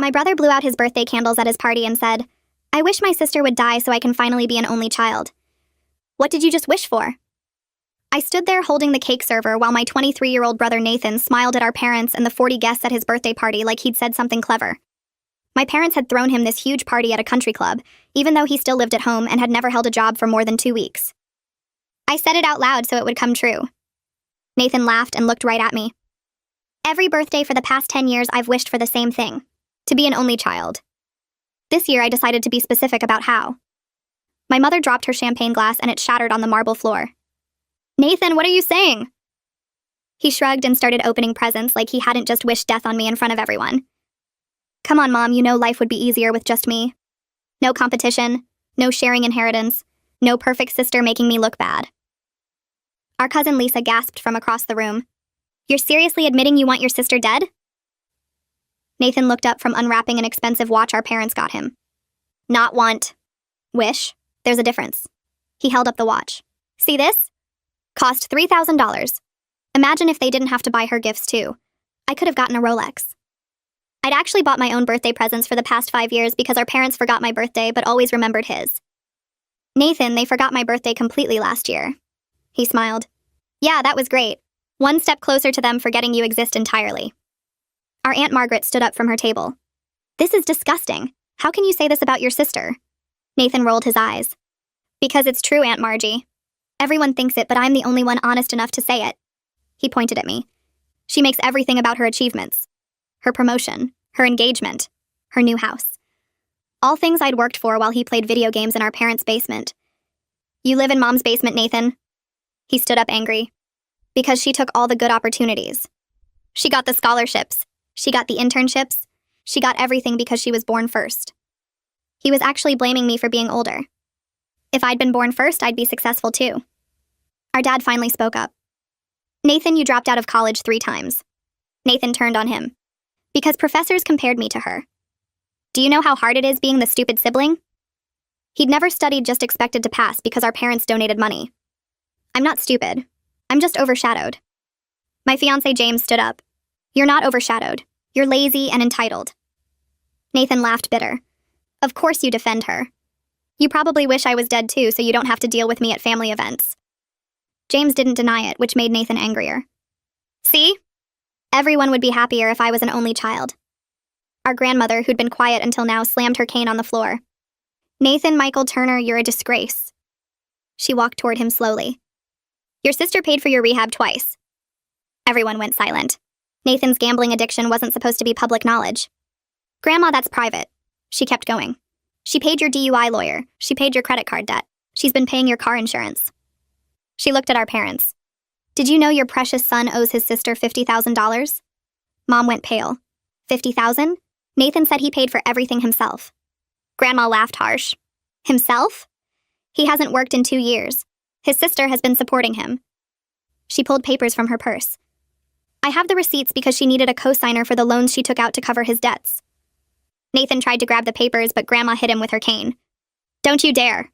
My brother blew out his birthday candles at his party and said, "I wish my sister would die so I can finally be an only child." What did you just wish for? I stood there holding the cake server while my 23-year-old brother Nathan smiled at our parents and the 40 guests at his birthday party like he'd said something clever. My parents had thrown him this huge party at a country club, even though he still lived at home and had never held a job for more than 2 weeks. I said it out loud so it would come true. Nathan laughed and looked right at me. Every birthday for the past 10 years I've wished for the same thing, to be an only child. This year I decided to be specific about how. My mother dropped her champagne glass and it shattered on the marble floor. "Nathan, what are you saying?" He shrugged and started opening presents like he hadn't just wished death on me in front of everyone. "Come on, Mom, you know life would be easier with just me. No competition, no sharing inheritance, no perfect sister making me look bad." Our cousin Lisa gasped from across the room. "You're seriously admitting you want your sister dead?" Nathan looked up from unwrapping an expensive watch our parents got him. "Not want. Wish. There's a difference." He held up the watch. "See this? Cost $3,000. Imagine if they didn't have to buy her gifts too. I could have gotten a Rolex." I'd actually bought my own birthday presents for the past 5 years because our parents forgot my birthday but always remembered his. Nathan, they forgot my birthday completely last year. He smiled. "Yeah, that was great. One step closer to them forgetting you exist entirely." Our Aunt Margaret stood up from her table. "This is disgusting. How can you say this about your sister?" Nathan rolled his eyes. "Because it's true, Aunt Margie. Everyone thinks it, but I'm the only one honest enough to say it." He pointed at me. "She makes everything about her achievements. Her promotion, her engagement, her new house. All things I'd worked for while he played video games in our parents' basement. You live in Mom's basement, Nathan." He stood up angry. "Because she took all the good opportunities. She got the scholarships. She got the internships. She got everything because she was born first." He was actually blaming me for being older. If I'd been born first, I'd be successful too. Our dad finally spoke up. "Nathan, you dropped out of college 3 times. Nathan turned on him. "Because professors compared me to her. Do you know how hard it is being the stupid sibling?" He'd never studied, just expected to pass because our parents donated money. "I'm not stupid. I'm just overshadowed." My fiancé James stood up. "You're not overshadowed. You're lazy and entitled." Nathan laughed bitter. "Of course you defend her. You probably wish I was dead too so you don't have to deal with me at family events." James didn't deny it, which made Nathan angrier. "See? Everyone would be happier if I was an only child." Our grandmother, who'd been quiet until now, slammed her cane on the floor. "Nathan Michael Turner, you're a disgrace." She walked toward him slowly. "Your sister paid for your rehab twice." Everyone went silent. Nathan's gambling addiction wasn't supposed to be public knowledge. "Grandma, that's private." She kept going. "She paid your DUI lawyer. She paid your credit card debt. She's been paying your car insurance." She looked at our parents. "Did you know your precious son owes his sister $50,000? Mom went pale. $50,000? Nathan said he paid for everything himself. Grandma laughed harsh. "Himself? He hasn't worked in 2 years. His sister has been supporting him." She pulled papers from her purse. "I have the receipts because she needed a co-signer for the loans she took out to cover his debts." Nathan tried to grab the papers, but Grandma hit him with her cane. "Don't you dare.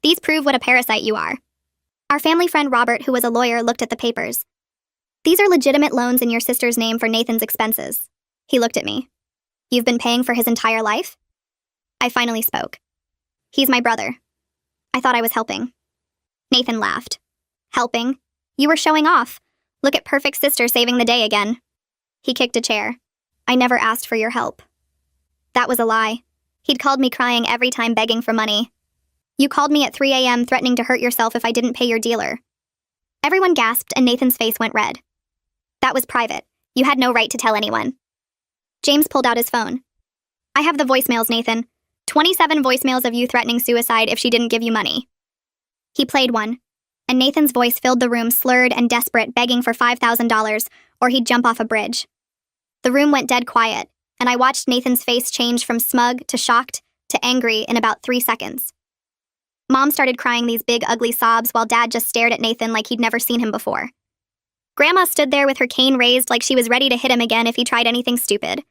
These prove what a parasite you are." Our family friend Robert, who was a lawyer, looked at the papers. "These are legitimate loans in your sister's name for Nathan's expenses." He looked at me. "You've been paying for his entire life?" I finally spoke. "He's my brother." I thought I was helping. Nathan laughed. "Helping? You were showing off. Look at perfect sister saving the day again." He kicked a chair. "I never asked for your help." That was a lie. He'd called me crying every time begging for money. "You called me at 3 a.m. threatening to hurt yourself if I didn't pay your dealer." Everyone gasped and Nathan's face went red. "That was private. You had no right to tell anyone." James pulled out his phone. "I have the voicemails, Nathan. 27 voicemails of you threatening suicide if she didn't give you money." He played one, and Nathan's voice filled the room, slurred and desperate, begging for $5,000 or he'd jump off a bridge. The room went dead quiet, and I watched Nathan's face change from smug to shocked to angry in about 3 seconds. Mom started crying these big, ugly sobs while Dad just stared at Nathan like he'd never seen him before. Grandma stood there with her cane raised like she was ready to hit him again if he tried anything stupid.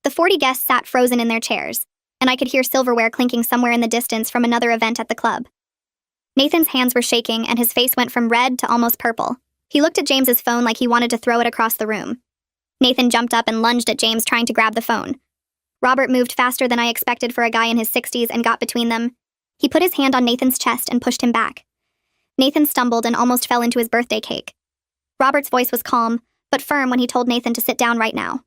The 40 guests sat frozen in their chairs, and I could hear silverware clinking somewhere in the distance from another event at the club. Nathan's hands were shaking, and his face went from red to almost purple. He looked at James's phone like he wanted to throw it across the room. Nathan jumped up and lunged at James, trying to grab the phone. Robert moved faster than I expected for a guy in his 60s and got between them. He put his hand on Nathan's chest and pushed him back. Nathan stumbled and almost fell into his birthday cake. Robert's voice was calm, but firm when he told Nathan to sit down right now.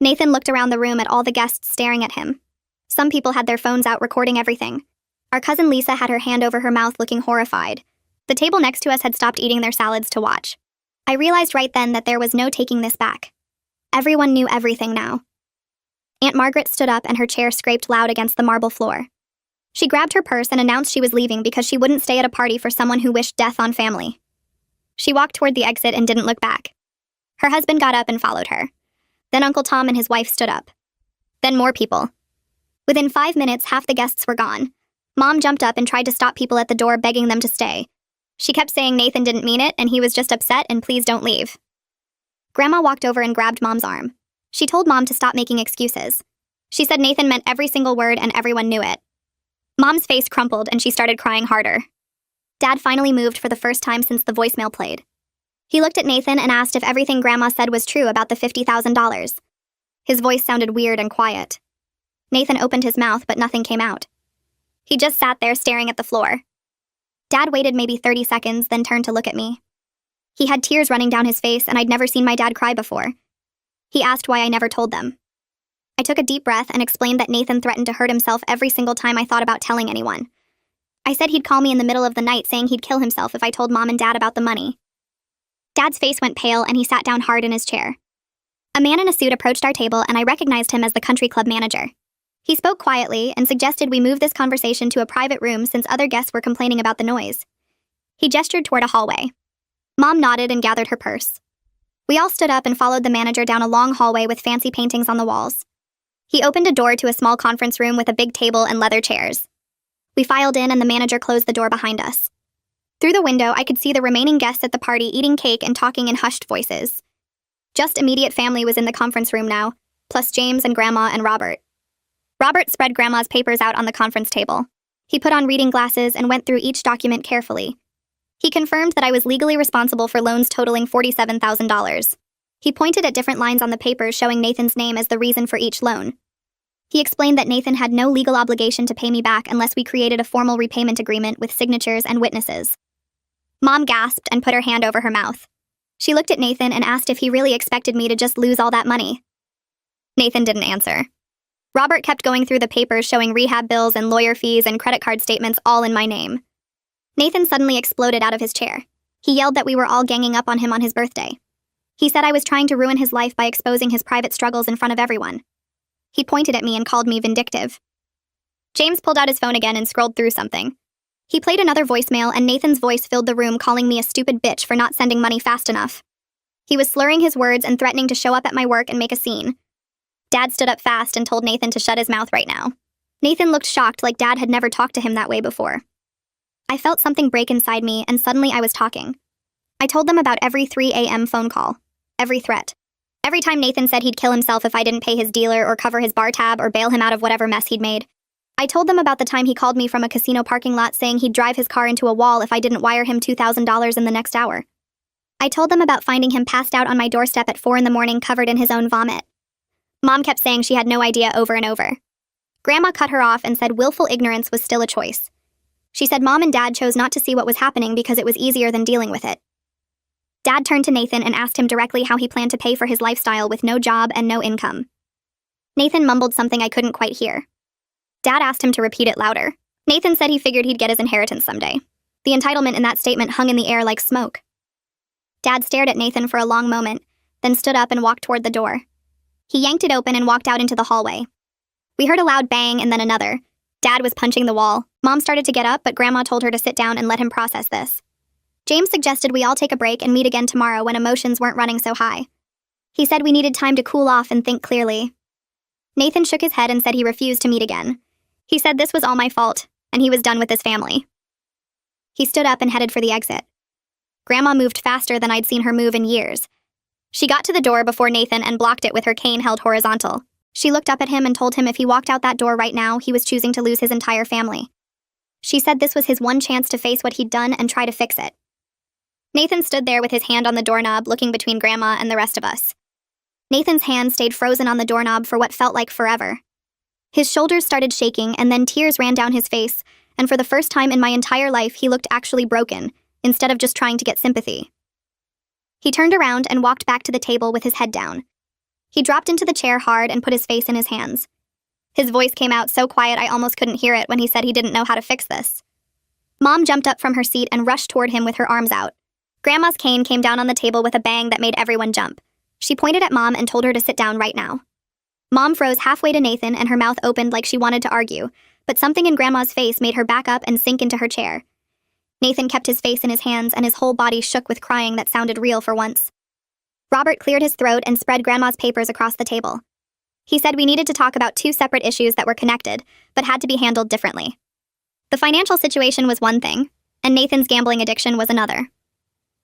Nathan looked around the room at all the guests staring at him. Some people had their phones out recording everything. Our cousin Lisa had her hand over her mouth looking horrified. The table next to us had stopped eating their salads to watch. I realized right then that there was no taking this back. Everyone knew everything now. Aunt Margaret stood up and her chair scraped loud against the marble floor. She grabbed her purse and announced she was leaving because she wouldn't stay at a party for someone who wished death on family. She walked toward the exit and didn't look back. Her husband got up and followed her. Then Uncle Tom and his wife stood up. Then more people. Within 5 minutes, half the guests were gone. Mom jumped up and tried to stop people at the door, begging them to stay. She kept saying Nathan didn't mean it and he was just upset and please don't leave. Grandma walked over and grabbed Mom's arm. She told Mom to stop making excuses. She said Nathan meant every single word and everyone knew it. Mom's face crumpled and she started crying harder. Dad finally moved for the first time since the voicemail played. He looked at Nathan and asked if everything Grandma said was true about the $50,000. His voice sounded weird and quiet. Nathan opened his mouth, but nothing came out. He just sat there staring at the floor. Dad waited maybe 30 seconds, then turned to look at me. He had tears running down his face, and I'd never seen my dad cry before. He asked why I never told them. I took a deep breath and explained that Nathan threatened to hurt himself every single time I thought about telling anyone. I said he'd call me in the middle of the night saying he'd kill himself if I told Mom and Dad about the money. Dad's face went pale and he sat down hard in his chair. A man in a suit approached our table and I recognized him as the country club manager. He spoke quietly and suggested we move this conversation to a private room since other guests were complaining about the noise. He gestured toward a hallway. Mom nodded and gathered her purse. We all stood up and followed the manager down a long hallway with fancy paintings on the walls. He opened a door to a small conference room with a big table and leather chairs. We filed in and the manager closed the door behind us. Through the window, I could see the remaining guests at the party eating cake and talking in hushed voices. Just immediate family was in the conference room now, plus James and Grandma and Robert. Robert spread Grandma's papers out on the conference table. He put on reading glasses and went through each document carefully. He confirmed that I was legally responsible for loans totaling $47,000. He pointed at different lines on the papers showing Nathan's name as the reason for each loan. He explained that Nathan had no legal obligation to pay me back unless we created a formal repayment agreement with signatures and witnesses. Mom gasped and put her hand over her mouth. She looked at Nathan and asked if he really expected me to just lose all that money. Nathan didn't answer. Robert kept going through the papers showing rehab bills and lawyer fees and credit card statements all in my name. Nathan suddenly exploded out of his chair. He yelled that we were all ganging up on him on his birthday. He said I was trying to ruin his life by exposing his private struggles in front of everyone. He pointed at me and called me vindictive. James pulled out his phone again and scrolled through something. He played another voicemail and Nathan's voice filled the room calling me a stupid bitch for not sending money fast enough. He was slurring his words and threatening to show up at my work and make a scene. Dad stood up fast and told Nathan to shut his mouth right now. Nathan looked shocked like Dad had never talked to him that way before. I felt something break inside me and suddenly I was talking. I told them about every 3 a.m. phone call, every threat. Every time Nathan said he'd kill himself if I didn't pay his dealer or cover his bar tab or bail him out of whatever mess he'd made. I told them about the time he called me from a casino parking lot saying he'd drive his car into a wall if I didn't wire him $2,000 in the next hour. I told them about finding him passed out on my doorstep at 4 a.m. covered in his own vomit. Mom kept saying she had no idea over and over. Grandma cut her off and said willful ignorance was still a choice. She said Mom and Dad chose not to see what was happening because it was easier than dealing with it. Dad turned to Nathan and asked him directly how he planned to pay for his lifestyle with no job and no income. Nathan mumbled something I couldn't quite hear. Dad asked him to repeat it louder. Nathan said he figured he'd get his inheritance someday. The entitlement in that statement hung in the air like smoke. Dad stared at Nathan for a long moment, then stood up and walked toward the door. He yanked it open and walked out into the hallway. We heard a loud bang and then another. Dad was punching the wall. Mom started to get up, but Grandma told her to sit down and let him process this. James suggested we all take a break and meet again tomorrow when emotions weren't running so high. He said we needed time to cool off and think clearly. Nathan shook his head and said he refused to meet again. He said this was all my fault, and he was done with his family. He stood up and headed for the exit. Grandma moved faster than I'd seen her move in years. She got to the door before Nathan and blocked it with her cane held horizontal. She looked up at him and told him if he walked out that door right now, he was choosing to lose his entire family. She said this was his one chance to face what he'd done and try to fix it. Nathan stood there with his hand on the doorknob, looking between Grandma and the rest of us. Nathan's hand stayed frozen on the doorknob for what felt like forever. His shoulders started shaking, and then tears ran down his face, and for the first time in my entire life, he looked actually broken, instead of just trying to get sympathy. He turned around and walked back to the table with his head down. He dropped into the chair hard and put his face in his hands. His voice came out so quiet I almost couldn't hear it when he said he didn't know how to fix this. Mom jumped up from her seat and rushed toward him with her arms out. Grandma's cane came down on the table with a bang that made everyone jump. She pointed at Mom and told her to sit down right now. Mom froze halfway to Nathan and her mouth opened like she wanted to argue, but something in Grandma's face made her back up and sink into her chair. Nathan kept his face in his hands and his whole body shook with crying that sounded real for once. Robert cleared his throat and spread Grandma's papers across the table. He said we needed to talk about two separate issues that were connected, but had to be handled differently. The financial situation was one thing, and Nathan's gambling addiction was another.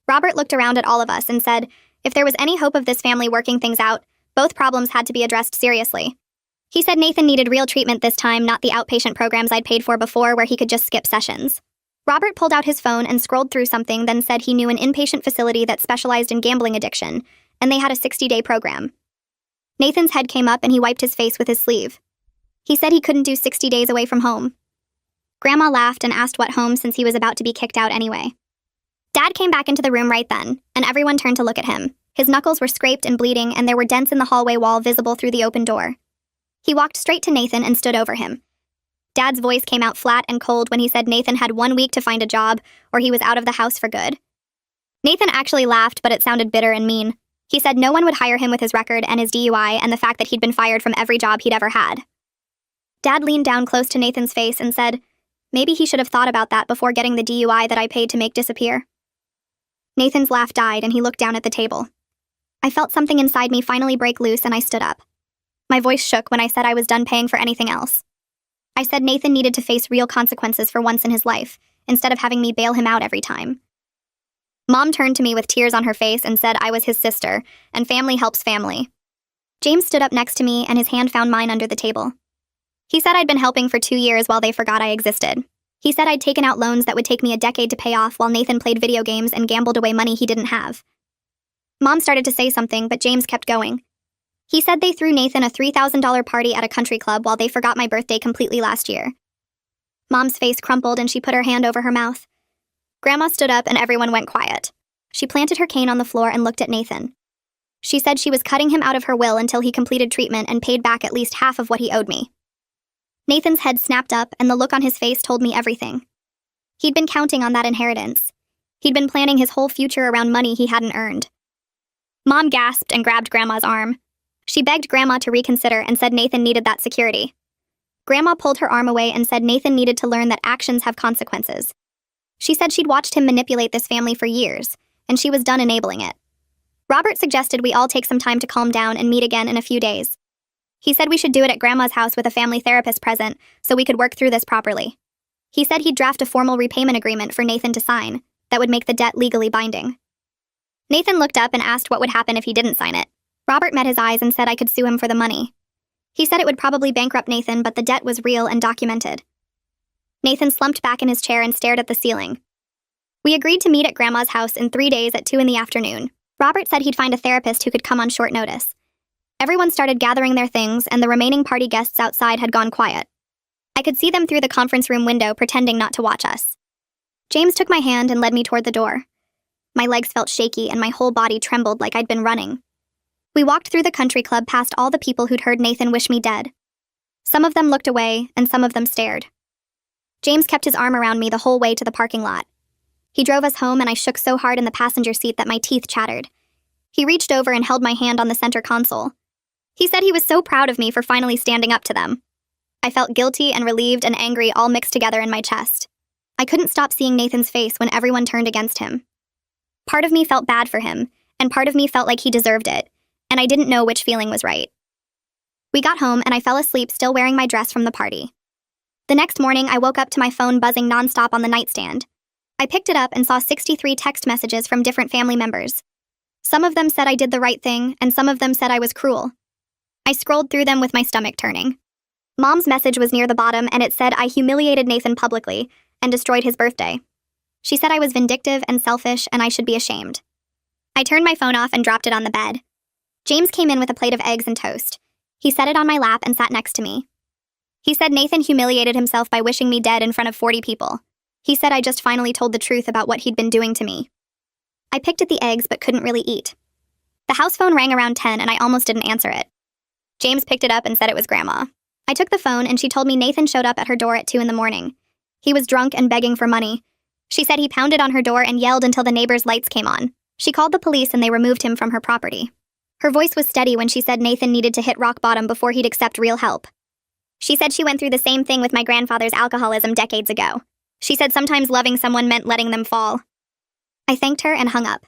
Robert looked around at all of us and said, if there was any hope of this family working things out, both problems had to be addressed seriously. He said Nathan needed real treatment this time, not the outpatient programs I'd paid for before where he could just skip sessions. Robert pulled out his phone and scrolled through something, then said he knew an inpatient facility that specialized in gambling addiction, and they had a 60-day program. Nathan's head came up and he wiped his face with his sleeve. He said he couldn't do 60 days away from home. Grandma laughed and asked what home since he was about to be kicked out anyway. Dad came back into the room right then, and everyone turned to look at him. His knuckles were scraped and bleeding, and there were dents in the hallway wall visible through the open door. He walked straight to Nathan and stood over him. Dad's voice came out flat and cold when he said Nathan had 1 week to find a job, or he was out of the house for good. Nathan actually laughed, but it sounded bitter and mean. He said no one would hire him with his record and his DUI and the fact that he'd been fired from every job he'd ever had. Dad leaned down close to Nathan's face and said, maybe he should have thought about that before getting the DUI that I paid to make disappear. Nathan's laugh died and he looked down at the table. I felt something inside me finally break loose and I stood up. My voice shook when I said I was done paying for anything else. I said Nathan needed to face real consequences for once in his life, instead of having me bail him out every time. Mom turned to me with tears on her face and said I was his sister, and family helps family. James stood up next to me and his hand found mine under the table. He said I'd been helping for 2 years while they forgot I existed. He said I'd taken out loans that would take me a decade to pay off while Nathan played video games and gambled away money he didn't have. Mom started to say something, but James kept going. He said they threw Nathan a $3,000 party at a country club while they forgot my birthday completely last year. Mom's face crumpled and she put her hand over her mouth. Grandma stood up and everyone went quiet. She planted her cane on the floor and looked at Nathan. She said she was cutting him out of her will until he completed treatment and paid back at least half of what he owed me. Nathan's head snapped up and the look on his face told me everything. He'd been counting on that inheritance. He'd been planning his whole future around money he hadn't earned. Mom gasped and grabbed Grandma's arm. She begged Grandma to reconsider and said Nathan needed that security. Grandma pulled her arm away and said Nathan needed to learn that actions have consequences. She said she'd watched him manipulate this family for years, and she was done enabling it. Robert suggested we all take some time to calm down and meet again in a few days. He said we should do it at Grandma's house with a family therapist present so we could work through this properly. He said he'd draft a formal repayment agreement for Nathan to sign that would make the debt legally binding. Nathan looked up and asked what would happen if he didn't sign it. Robert met his eyes and said I could sue him for the money. He said it would probably bankrupt Nathan, but the debt was real and documented. Nathan slumped back in his chair and stared at the ceiling. We agreed to meet at Grandma's house in 3 days at 2 p.m. Robert said he'd find a therapist who could come on short notice. Everyone started gathering their things, and the remaining party guests outside had gone quiet. I could see them through the conference room window pretending not to watch us. James took my hand and led me toward the door. My legs felt shaky and my whole body trembled like I'd been running. We walked through the country club past all the people who'd heard Nathan wish me dead. Some of them looked away, and some of them stared. James kept his arm around me the whole way to the parking lot. He drove us home and I shook so hard in the passenger seat that my teeth chattered. He reached over and held my hand on the center console. He said he was so proud of me for finally standing up to them. I felt guilty and relieved and angry all mixed together in my chest. I couldn't stop seeing Nathan's face when everyone turned against him. Part of me felt bad for him, and part of me felt like he deserved it, and I didn't know which feeling was right. We got home and I fell asleep still wearing my dress from the party. The next morning, I woke up to my phone buzzing nonstop on the nightstand. I picked it up and saw 63 text messages from different family members. Some of them said I did the right thing, and some of them said I was cruel. I scrolled through them with my stomach turning. Mom's message was near the bottom, and it said I humiliated Nathan publicly and destroyed his birthday. She said I was vindictive and selfish, and I should be ashamed. I turned my phone off and dropped it on the bed. James came in with a plate of eggs and toast. He set it on my lap and sat next to me. He said Nathan humiliated himself by wishing me dead in front of 40 people. He said I just finally told the truth about what he'd been doing to me. I picked at the eggs but couldn't really eat. The house phone rang around 10 and I almost didn't answer it. James picked it up and said it was Grandma. I took the phone and she told me Nathan showed up at her door at 2 in the morning. He was drunk and begging for money. She said he pounded on her door and yelled until the neighbors' lights came on. She called the police and they removed him from her property. Her voice was steady when she said Nathan needed to hit rock bottom before he'd accept real help. She said she went through the same thing with my grandfather's alcoholism decades ago. She said sometimes loving someone meant letting them fall. I thanked her and hung up.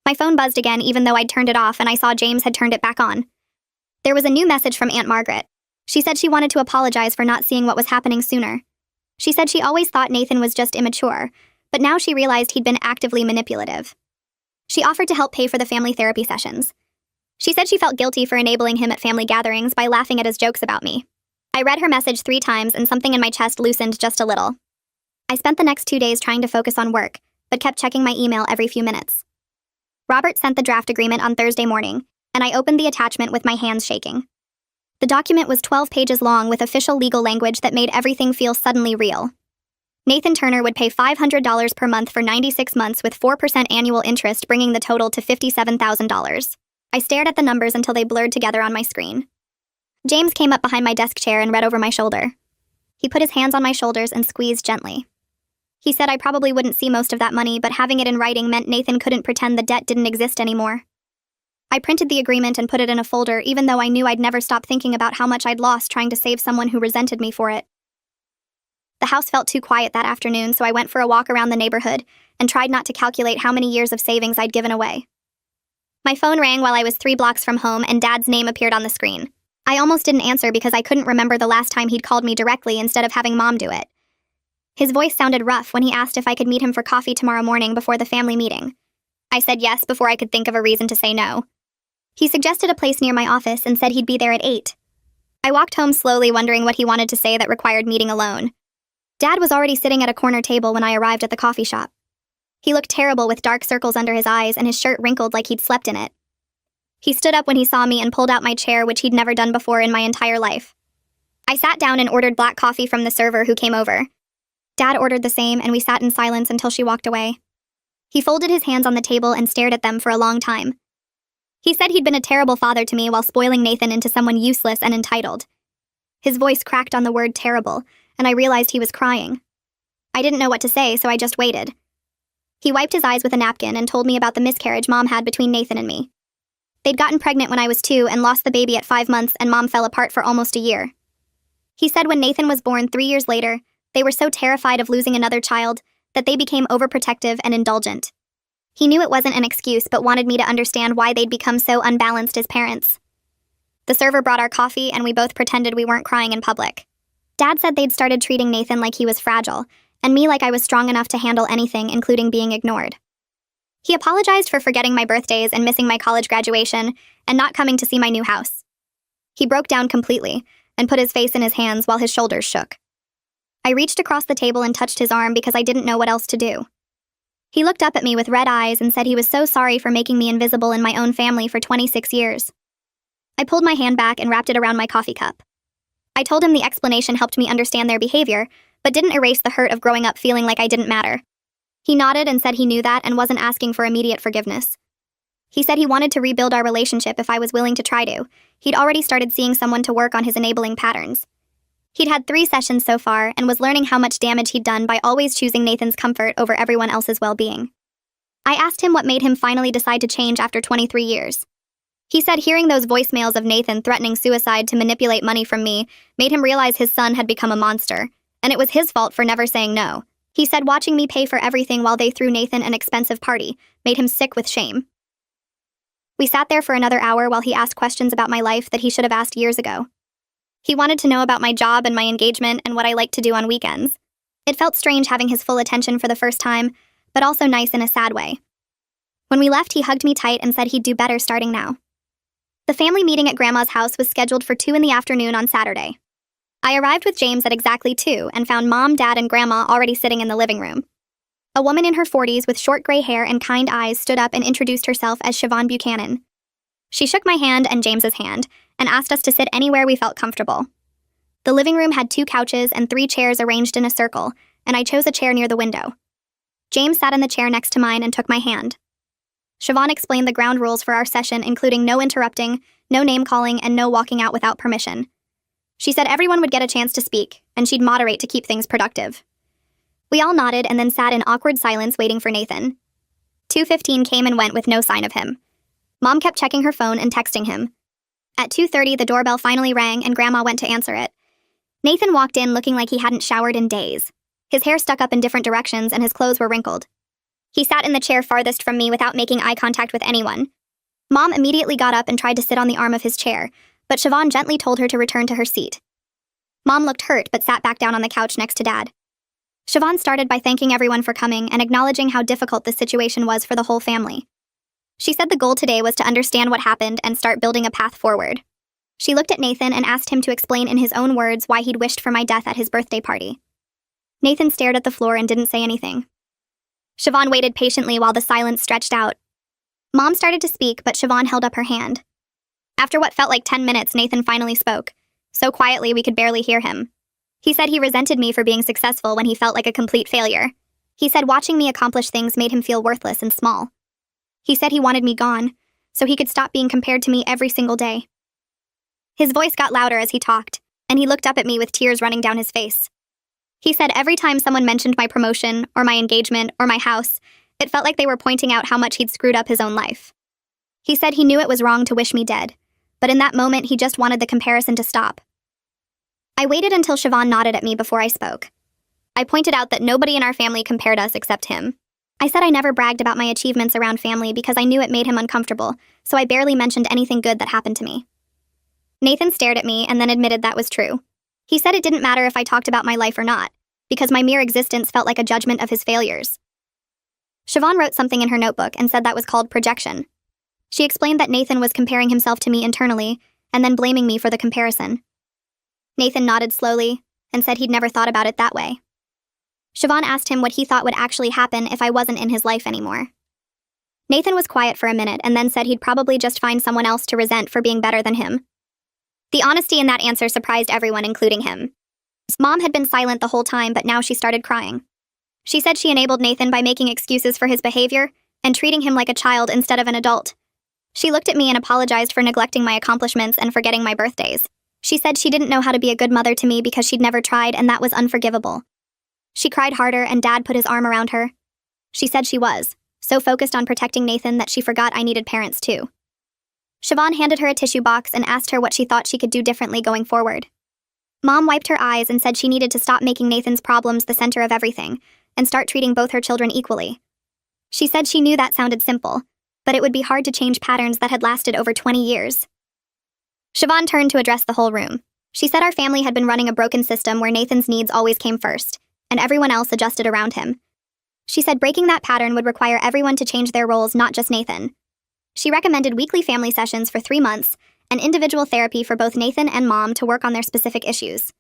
My phone buzzed again even though I'd turned it off and I saw James had turned it back on. There was a new message from Aunt Margaret. She said she wanted to apologize for not seeing what was happening sooner. She said she always thought Nathan was just immature, but now she realized he'd been actively manipulative. She offered to help pay for the family therapy sessions. She said she felt guilty for enabling him at family gatherings by laughing at his jokes about me. I read her message 3 times and something in my chest loosened just a little. I spent the next 2 days trying to focus on work, but kept checking my email every few minutes. Robert sent the draft agreement on Thursday morning, and I opened the attachment with my hands shaking. The document was 12 pages long with official legal language that made everything feel suddenly real. Nathan Turner would pay $500 per month for 96 months with 4% annual interest, bringing the total to $57,000. I stared at the numbers until they blurred together on my screen. James came up behind my desk chair and read over my shoulder. He put his hands on my shoulders and squeezed gently. He said I probably wouldn't see most of that money, but having it in writing meant Nathan couldn't pretend the debt didn't exist anymore. I printed the agreement and put it in a folder, even though I knew I'd never stop thinking about how much I'd lost trying to save someone who resented me for it. The house felt too quiet that afternoon, so I went for a walk around the neighborhood and tried not to calculate how many years of savings I'd given away. My phone rang while I was 3 blocks from home and Dad's name appeared on the screen. I almost didn't answer because I couldn't remember the last time he'd called me directly instead of having Mom do it. His voice sounded rough when he asked if I could meet him for coffee tomorrow morning before the family meeting. I said yes before I could think of a reason to say no. He suggested a place near my office and said he'd be there at 8. I walked home slowly, wondering what he wanted to say that required meeting alone. Dad was already sitting at a corner table when I arrived at the coffee shop. He looked terrible with dark circles under his eyes and his shirt wrinkled like he'd slept in it. He stood up when he saw me and pulled out my chair, which he'd never done before in my entire life. I sat down and ordered black coffee from the server who came over. Dad ordered the same, and we sat in silence until she walked away. He folded his hands on the table and stared at them for a long time. He said he'd been a terrible father to me while spoiling Nathan into someone useless and entitled. His voice cracked on the word terrible, and I realized he was crying. I didn't know what to say, so I just waited. He wiped his eyes with a napkin and told me about the miscarriage Mom had between Nathan and me. They'd gotten pregnant when I was 2 and lost the baby at 5 months, and Mom fell apart for almost a year. He said when Nathan was born 3 years later, they were so terrified of losing another child that they became overprotective and indulgent. He knew it wasn't an excuse, but wanted me to understand why they'd become so unbalanced as parents. The server brought our coffee, and we both pretended we weren't crying in public. Dad said they'd started treating Nathan like he was fragile, and me like I was strong enough to handle anything, including being ignored. He apologized for forgetting my birthdays and missing my college graduation, and not coming to see my new house. He broke down completely, and put his face in his hands while his shoulders shook. I reached across the table and touched his arm because I didn't know what else to do. He looked up at me with red eyes and said he was so sorry for making me invisible in my own family for 26 years. I pulled my hand back and wrapped it around my coffee cup. I told him the explanation helped me understand their behavior, but didn't erase the hurt of growing up feeling like I didn't matter. He nodded and said he knew that and wasn't asking for immediate forgiveness. He said he wanted to rebuild our relationship if I was willing to try to. He'd already started seeing someone to work on his enabling patterns. He'd had 3 sessions so far and was learning how much damage he'd done by always choosing Nathan's comfort over everyone else's well-being. I asked him what made him finally decide to change after 23 years. He said hearing those voicemails of Nathan threatening suicide to manipulate money from me made him realize his son had become a monster, and it was his fault for never saying no. He said watching me pay for everything while they threw Nathan an expensive party made him sick with shame. We sat there for another hour while he asked questions about my life that he should have asked years ago. He wanted to know about my job and my engagement and what I like to do on weekends. It felt strange having his full attention for the first time, but also nice in a sad way. When we left, he hugged me tight and said he'd do better starting now. The family meeting at Grandma's house was scheduled for 2 in the afternoon on Saturday. I arrived with James at exactly 2 and found Mom, Dad, and Grandma already sitting in the living room. A woman in her 40s with short gray hair and kind eyes stood up and introduced herself as Siobhan Buchanan. She shook my hand and James's hand and asked us to sit anywhere we felt comfortable. The living room had 2 couches and 3 chairs arranged in a circle, and I chose a chair near the window. James sat in the chair next to mine and took my hand. Siobhan explained the ground rules for our session, including no interrupting, no name-calling, and no walking out without permission. She said everyone would get a chance to speak, and she'd moderate to keep things productive. We all nodded and then sat in awkward silence waiting for Nathan. 2:15 came and went with no sign of him. Mom kept checking her phone and texting him. At 2:30, the doorbell finally rang and Grandma went to answer it. Nathan walked in looking like he hadn't showered in days. His hair stuck up in different directions and his clothes were wrinkled. He sat in the chair farthest from me without making eye contact with anyone. Mom immediately got up and tried to sit on the arm of his chair, but Siobhan gently told her to return to her seat. Mom looked hurt but sat back down on the couch next to Dad. Siobhan started by thanking everyone for coming and acknowledging how difficult this situation was for the whole family. She said the goal today was to understand what happened and start building a path forward. She looked at Nathan and asked him to explain in his own words why he'd wished for my death at his birthday party. Nathan stared at the floor and didn't say anything. Siobhan waited patiently while the silence stretched out. Mom started to speak, but Siobhan held up her hand. After what felt like 10 minutes, Nathan finally spoke, so quietly we could barely hear him. He said he resented me for being successful when he felt like a complete failure. He said watching me accomplish things made him feel worthless and small. He said he wanted me gone, so he could stop being compared to me every single day. His voice got louder as he talked, and he looked up at me with tears running down his face. He said every time someone mentioned my promotion, or my engagement, or my house, it felt like they were pointing out how much he'd screwed up his own life. He said he knew it was wrong to wish me dead, but in that moment he just wanted the comparison to stop. I waited until Siobhan nodded at me before I spoke. I pointed out that nobody in our family compared us except him. I said I never bragged about my achievements around family because I knew it made him uncomfortable, so I barely mentioned anything good that happened to me. Nathan stared at me and then admitted that was true. He said it didn't matter if I talked about my life or not, because my mere existence felt like a judgment of his failures. Siobhan wrote something in her notebook and said that was called projection. She explained that Nathan was comparing himself to me internally and then blaming me for the comparison. Nathan nodded slowly and said he'd never thought about it that way. Siobhan asked him what he thought would actually happen if I wasn't in his life anymore. Nathan was quiet for a minute and then said he'd probably just find someone else to resent for being better than him. The honesty in that answer surprised everyone, including him. Mom had been silent the whole time, but now she started crying. She said she enabled Nathan by making excuses for his behavior and treating him like a child instead of an adult. She looked at me and apologized for neglecting my accomplishments and forgetting my birthdays. She said she didn't know how to be a good mother to me because she'd never tried, and that was unforgivable. She cried harder and Dad put his arm around her. She said she was so focused on protecting Nathan that she forgot I needed parents too. Siobhan handed her a tissue box and asked her what she thought she could do differently going forward. Mom wiped her eyes and said she needed to stop making Nathan's problems the center of everything and start treating both her children equally. She said she knew that sounded simple, but it would be hard to change patterns that had lasted over 20 years. Siobhan turned to address the whole room. She said our family had been running a broken system where Nathan's needs always came first, and everyone else adjusted around him. She said breaking that pattern would require everyone to change their roles, not just Nathan. She recommended weekly family sessions for 3 months and individual therapy for both Nathan and Mom to work on their specific issues.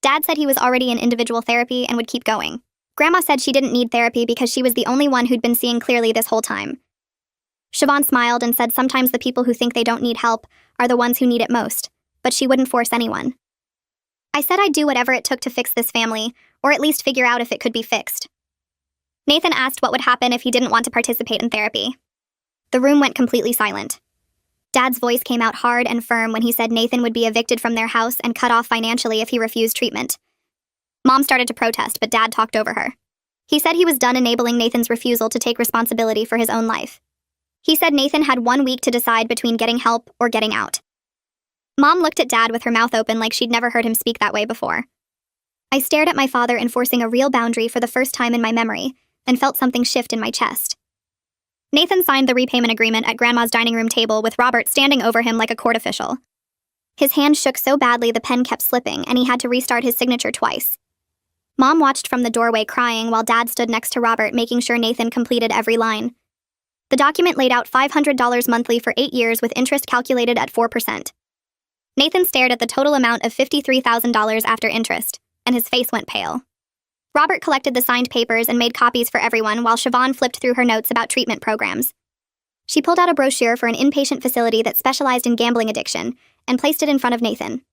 Dad said he was already in individual therapy and would keep going. Grandma said she didn't need therapy because she was the only one who'd been seeing clearly this whole time. Siobhan smiled and said sometimes the people who think they don't need help are the ones who need it most, but she wouldn't force anyone. I said I'd do whatever it took to fix this family, or at least figure out if it could be fixed. Nathan asked what would happen if he didn't want to participate in therapy. The room went completely silent. Dad's voice came out hard and firm when he said Nathan would be evicted from their house and cut off financially if he refused treatment. Mom started to protest, but Dad talked over her. He said he was done enabling Nathan's refusal to take responsibility for his own life. He said Nathan had 1 week to decide between getting help or getting out. Mom looked at Dad with her mouth open like she'd never heard him speak that way before. I stared at my father enforcing a real boundary for the first time in my memory and felt something shift in my chest. Nathan signed the repayment agreement at Grandma's dining room table with Robert standing over him like a court official. His hand shook so badly the pen kept slipping and he had to restart his signature twice. Mom watched from the doorway crying while Dad stood next to Robert making sure Nathan completed every line. The document laid out $500 monthly for 8 years with interest calculated at 4%. Nathan stared at the total amount of $53,000 after interest, and his face went pale. Robert collected the signed papers and made copies for everyone while Siobhan flipped through her notes about treatment programs. She pulled out a brochure for an inpatient facility that specialized in gambling addiction and placed it in front of Nathan.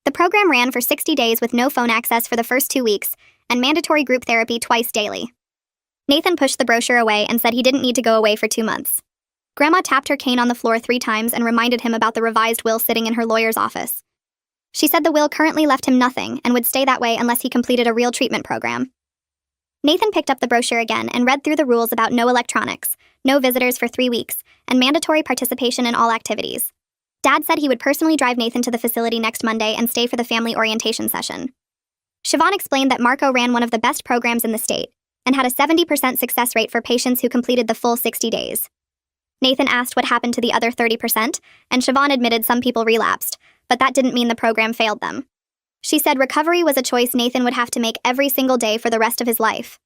The program ran for 60 days with no phone access for the first 2 weeks and mandatory group therapy twice daily. Nathan pushed the brochure away and said he didn't need to go away for 2 months. Grandma tapped her cane on the floor 3 times and reminded him about the revised will sitting in her lawyer's office. She said the will currently left him nothing and would stay that way unless he completed a real treatment program. Nathan picked up the brochure again and read through the rules about no electronics, no visitors for 3 weeks, and mandatory participation in all activities. Dad said he would personally drive Nathan to the facility next Monday and stay for the family orientation session. Siobhan explained that Marco ran one of the best programs in the state and had a 70% success rate for patients who completed the full 60 days. Nathan asked what happened to the other 30%, and Siobhan admitted some people relapsed, but that didn't mean the program failed them. She said recovery was a choice Nathan would have to make every single day for the rest of his life.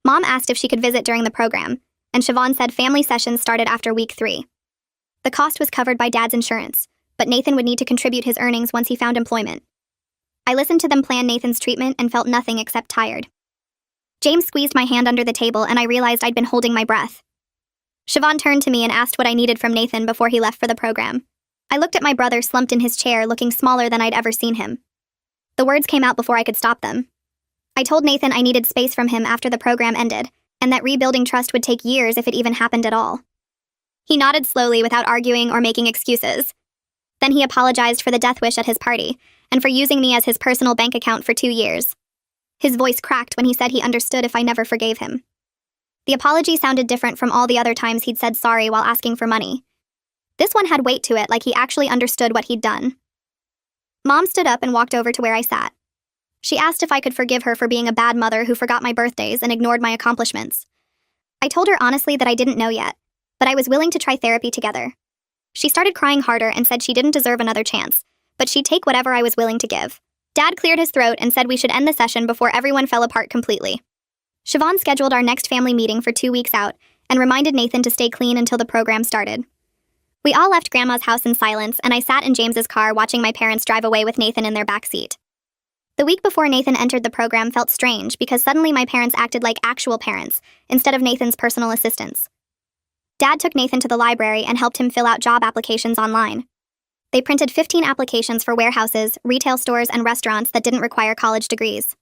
Mom asked if she could visit during the program, and Siobhan said family sessions started after week 3. The cost was covered by Dad's insurance, but Nathan would need to contribute his earnings once he found employment. I listened to them plan Nathan's treatment and felt nothing except tired. James squeezed my hand under the table and I realized I'd been holding my breath. Siobhan turned to me and asked what I needed from Nathan before he left for the program. I looked at my brother slumped in his chair, looking smaller than I'd ever seen him. The words came out before I could stop them. I told Nathan I needed space from him after the program ended, and that rebuilding trust would take years if it even happened at all. He nodded slowly without arguing or making excuses. Then he apologized for the death wish at his party, and for using me as his personal bank account for 2 years. His voice cracked when he said he understood if I never forgave him. The apology sounded different from all the other times he'd said sorry while asking for money. This one had weight to it, like he actually understood what he'd done. Mom stood up and walked over to where I sat. She asked if I could forgive her for being a bad mother who forgot my birthdays and ignored my accomplishments. I told her honestly that I didn't know yet, but I was willing to try therapy together. She started crying harder and said she didn't deserve another chance, but she'd take whatever I was willing to give. Dad cleared his throat and said we should end the session before everyone fell apart completely. Siobhan scheduled our next family meeting for 2 weeks out and reminded Nathan to stay clean until the program started. We all left Grandma's house in silence, and I sat in James's car watching my parents drive away with Nathan in their back seat. The week before Nathan entered the program felt strange because suddenly my parents acted like actual parents instead of Nathan's personal assistants. Dad took Nathan to the library and helped him fill out job applications online. They printed 15 applications for warehouses, retail stores, and restaurants that didn't require college degrees.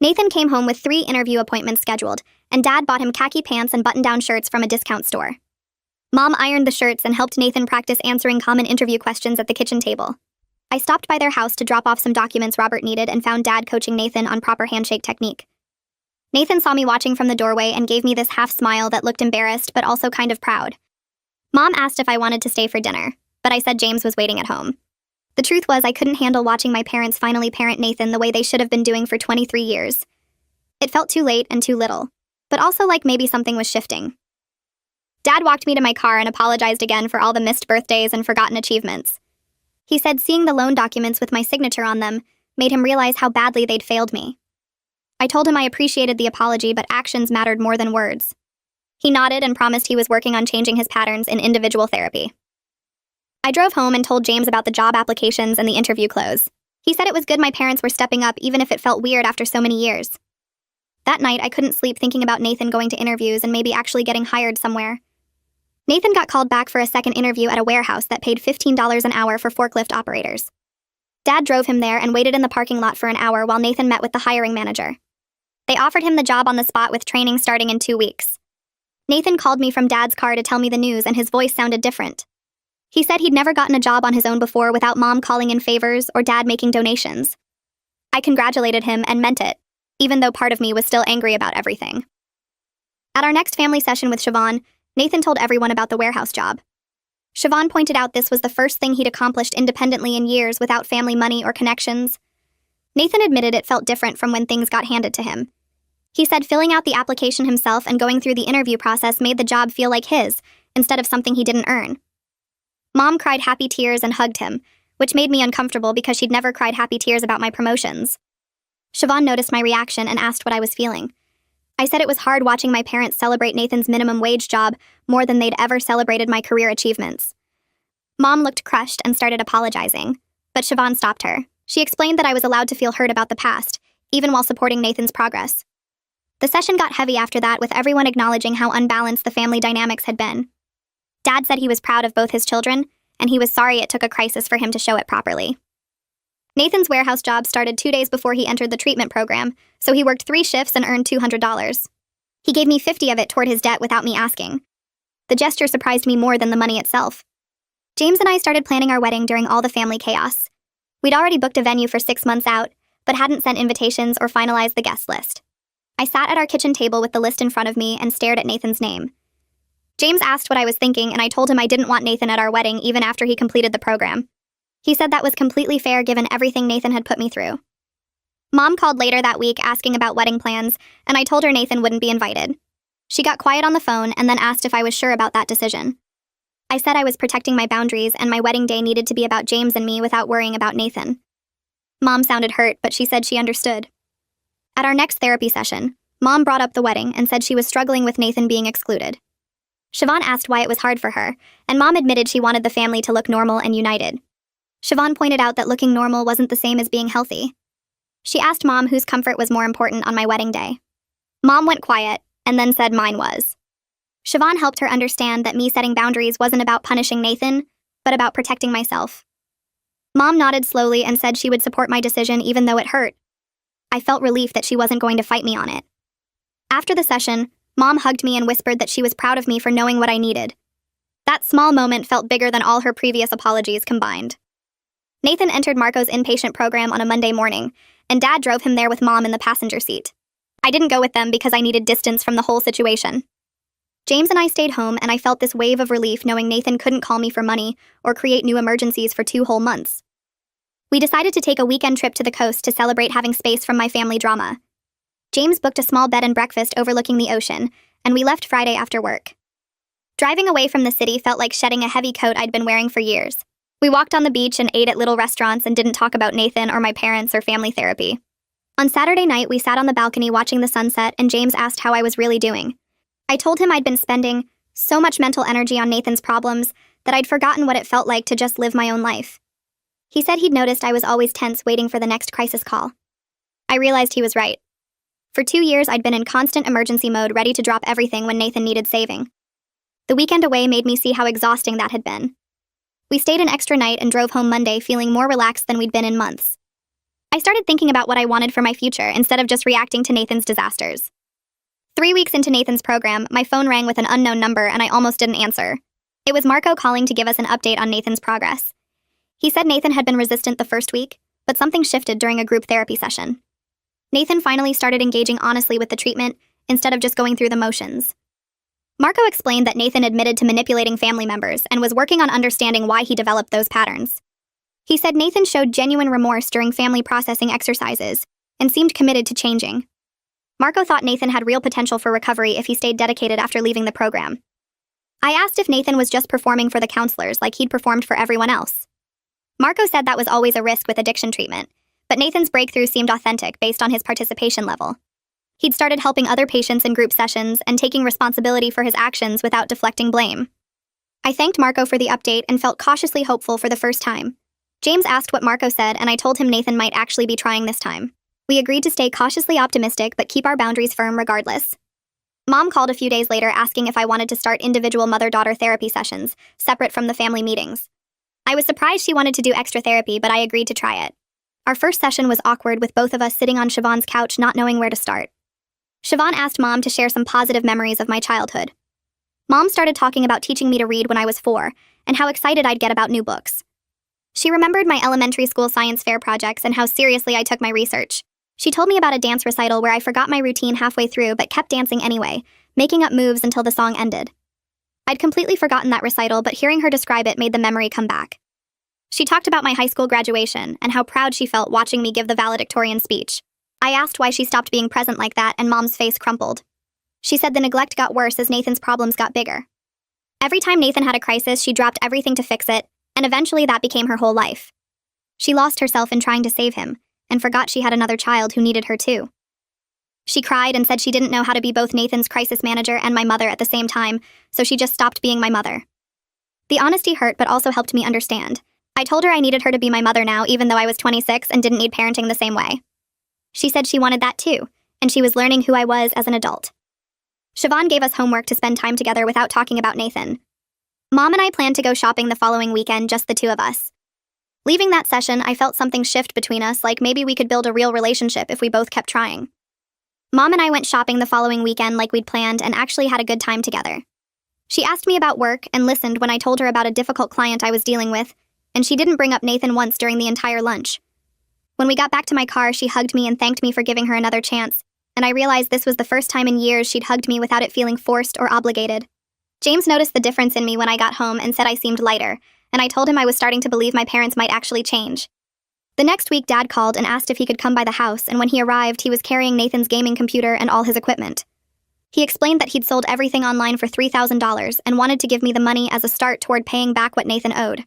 Nathan came home with 3 interview appointments scheduled, and Dad bought him khaki pants and button-down shirts from a discount store. Mom ironed the shirts and helped Nathan practice answering common interview questions at the kitchen table. I stopped by their house to drop off some documents Robert needed and found Dad coaching Nathan on proper handshake technique. Nathan saw me watching from the doorway and gave me this half smile that looked embarrassed but also kind of proud. Mom asked if I wanted to stay for dinner, but I said James was waiting at home. The truth was I couldn't handle watching my parents finally parent Nathan the way they should have been doing for 23 years. It felt too late and too little, but also like maybe something was shifting. Dad walked me to my car and apologized again for all the missed birthdays and forgotten achievements. He said seeing the loan documents with my signature on them made him realize how badly they'd failed me. I told him I appreciated the apology, but actions mattered more than words. He nodded and promised he was working on changing his patterns in individual therapy. I drove home and told James about the job applications and the interview close. He said it was good my parents were stepping up even if it felt weird after so many years. That night, I couldn't sleep thinking about Nathan going to interviews and maybe actually getting hired somewhere. Nathan got called back for a second interview at a warehouse that paid $15 an hour for forklift operators. Dad drove him there and waited in the parking lot for an hour while Nathan met with the hiring manager. They offered him the job on the spot with training starting in 2 weeks. Nathan called me from Dad's car to tell me the news, and his voice sounded different. He said he'd never gotten a job on his own before without Mom calling in favors or Dad making donations. I congratulated him and meant it, even though part of me was still angry about everything. At our next family session with Siobhan, Nathan told everyone about the warehouse job. Siobhan pointed out this was the first thing he'd accomplished independently in years without family money or connections. Nathan admitted it felt different from when things got handed to him. He said filling out the application himself and going through the interview process made the job feel like his, instead of something he didn't earn. Mom cried happy tears and hugged him, which made me uncomfortable because she'd never cried happy tears about my promotions. Siobhan noticed my reaction and asked what I was feeling. I said it was hard watching my parents celebrate Nathan's minimum wage job more than they'd ever celebrated my career achievements. Mom looked crushed and started apologizing, but Siobhan stopped her. She explained that I was allowed to feel hurt about the past, even while supporting Nathan's progress. The session got heavy after that, with everyone acknowledging how unbalanced the family dynamics had been. Dad said he was proud of both his children, and he was sorry it took a crisis for him to show it properly. Nathan's warehouse job started 2 days before he entered the treatment program, so he worked 3 shifts and earned $200. He gave me $50 of it toward his debt without me asking. The gesture surprised me more than the money itself. James and I started planning our wedding during all the family chaos. We'd already booked a venue for 6 months out, but hadn't sent invitations or finalized the guest list. I sat at our kitchen table with the list in front of me and stared at Nathan's name. James asked what I was thinking, and I told him I didn't want Nathan at our wedding even after he completed the program. He said that was completely fair given everything Nathan had put me through. Mom called later that week asking about wedding plans, and I told her Nathan wouldn't be invited. She got quiet on the phone and then asked if I was sure about that decision. I said I was protecting my boundaries and my wedding day needed to be about James and me without worrying about Nathan. Mom sounded hurt, but she said she understood. At our next therapy session, Mom brought up the wedding and said she was struggling with Nathan being excluded. Siobhan asked why it was hard for her, and Mom admitted she wanted the family to look normal and united. Siobhan pointed out that looking normal wasn't the same as being healthy. She asked Mom whose comfort was more important on my wedding day. Mom went quiet, and then said mine was. Siobhan helped her understand that me setting boundaries wasn't about punishing Nathan, but about protecting myself. Mom nodded slowly and said she would support my decision even though it hurt. I felt relief that she wasn't going to fight me on it. After the session, Mom hugged me and whispered that she was proud of me for knowing what I needed. That small moment felt bigger than all her previous apologies combined. Nathan entered Marco's inpatient program on a Monday morning, and Dad drove him there with Mom in the passenger seat. I didn't go with them because I needed distance from the whole situation. James and I stayed home, and I felt this wave of relief knowing Nathan couldn't call me for money or create new emergencies for 2 whole months. We decided to take a weekend trip to the coast to celebrate having space from my family drama. James booked a small bed and breakfast overlooking the ocean, and we left Friday after work. Driving away from the city felt like shedding a heavy coat I'd been wearing for years. We walked on the beach and ate at little restaurants and didn't talk about Nathan or my parents or family therapy. On Saturday night, we sat on the balcony watching the sunset, and James asked how I was really doing. I told him I'd been spending so much mental energy on Nathan's problems that I'd forgotten what it felt like to just live my own life. He said he'd noticed I was always tense waiting for the next crisis call. I realized he was right. For 2 years, I'd been in constant emergency mode, ready to drop everything when Nathan needed saving. The weekend away made me see how exhausting that had been. We stayed an extra night and drove home Monday feeling more relaxed than we'd been in months. I started thinking about what I wanted for my future instead of just reacting to Nathan's disasters. 3 weeks into Nathan's program, my phone rang with an unknown number and I almost didn't answer. It was Marco calling to give us an update on Nathan's progress. He said Nathan had been resistant the first week, but something shifted during a group therapy session. Nathan finally started engaging honestly with the treatment instead of just going through the motions. Marco explained that Nathan admitted to manipulating family members and was working on understanding why he developed those patterns. He said Nathan showed genuine remorse during family processing exercises and seemed committed to changing. Marco thought Nathan had real potential for recovery if he stayed dedicated after leaving the program. I asked if Nathan was just performing for the counselors like he'd performed for everyone else. Marco said that was always a risk with addiction treatment, but Nathan's breakthrough seemed authentic based on his participation level. He'd started helping other patients in group sessions and taking responsibility for his actions without deflecting blame. I thanked Marco for the update and felt cautiously hopeful for the first time. James asked what Marco said, and I told him Nathan might actually be trying this time. We agreed to stay cautiously optimistic but keep our boundaries firm regardless. Mom called a few days later asking if I wanted to start individual mother-daughter therapy sessions, separate from the family meetings. I was surprised she wanted to do extra therapy, but I agreed to try it. Our first session was awkward with both of us sitting on Siobhan's couch not knowing where to start. Siobhan asked Mom to share some positive memories of my childhood. Mom started talking about teaching me to read when I was 4 and how excited I'd get about new books. She remembered my elementary school science fair projects and how seriously I took my research. She told me about a dance recital where I forgot my routine halfway through but kept dancing anyway, making up moves until the song ended. I'd completely forgotten that recital, but hearing her describe it made the memory come back. She talked about my high school graduation and how proud she felt watching me give the valedictorian speech. I asked why she stopped being present like that, and Mom's face crumpled. She said the neglect got worse as Nathan's problems got bigger. Every time Nathan had a crisis, she dropped everything to fix it, and eventually that became her whole life. She lost herself in trying to save him, and forgot she had another child who needed her too. She cried and said she didn't know how to be both Nathan's crisis manager and my mother at the same time, so she just stopped being my mother. The honesty hurt but also helped me understand. I told her I needed her to be my mother now, even though I was 26 and didn't need parenting the same way. She said she wanted that too, and she was learning who I was as an adult. Siobhan gave us homework to spend time together without talking about Nathan. Mom and I planned to go shopping the following weekend, just the two of us. Leaving that session, I felt something shift between us, like maybe we could build a real relationship if we both kept trying. Mom and I went shopping the following weekend like we'd planned and actually had a good time together. She asked me about work and listened when I told her about a difficult client I was dealing with, and she didn't bring up Nathan once during the entire lunch. When we got back to my car, she hugged me and thanked me for giving her another chance, and I realized this was the first time in years she'd hugged me without it feeling forced or obligated. James noticed the difference in me when I got home and said I seemed lighter, and I told him I was starting to believe my parents might actually change. The next week, Dad called and asked if he could come by the house, and when he arrived, he was carrying Nathan's gaming computer and all his equipment. He explained that he'd sold everything online for $3,000 and wanted to give me the money as a start toward paying back what Nathan owed.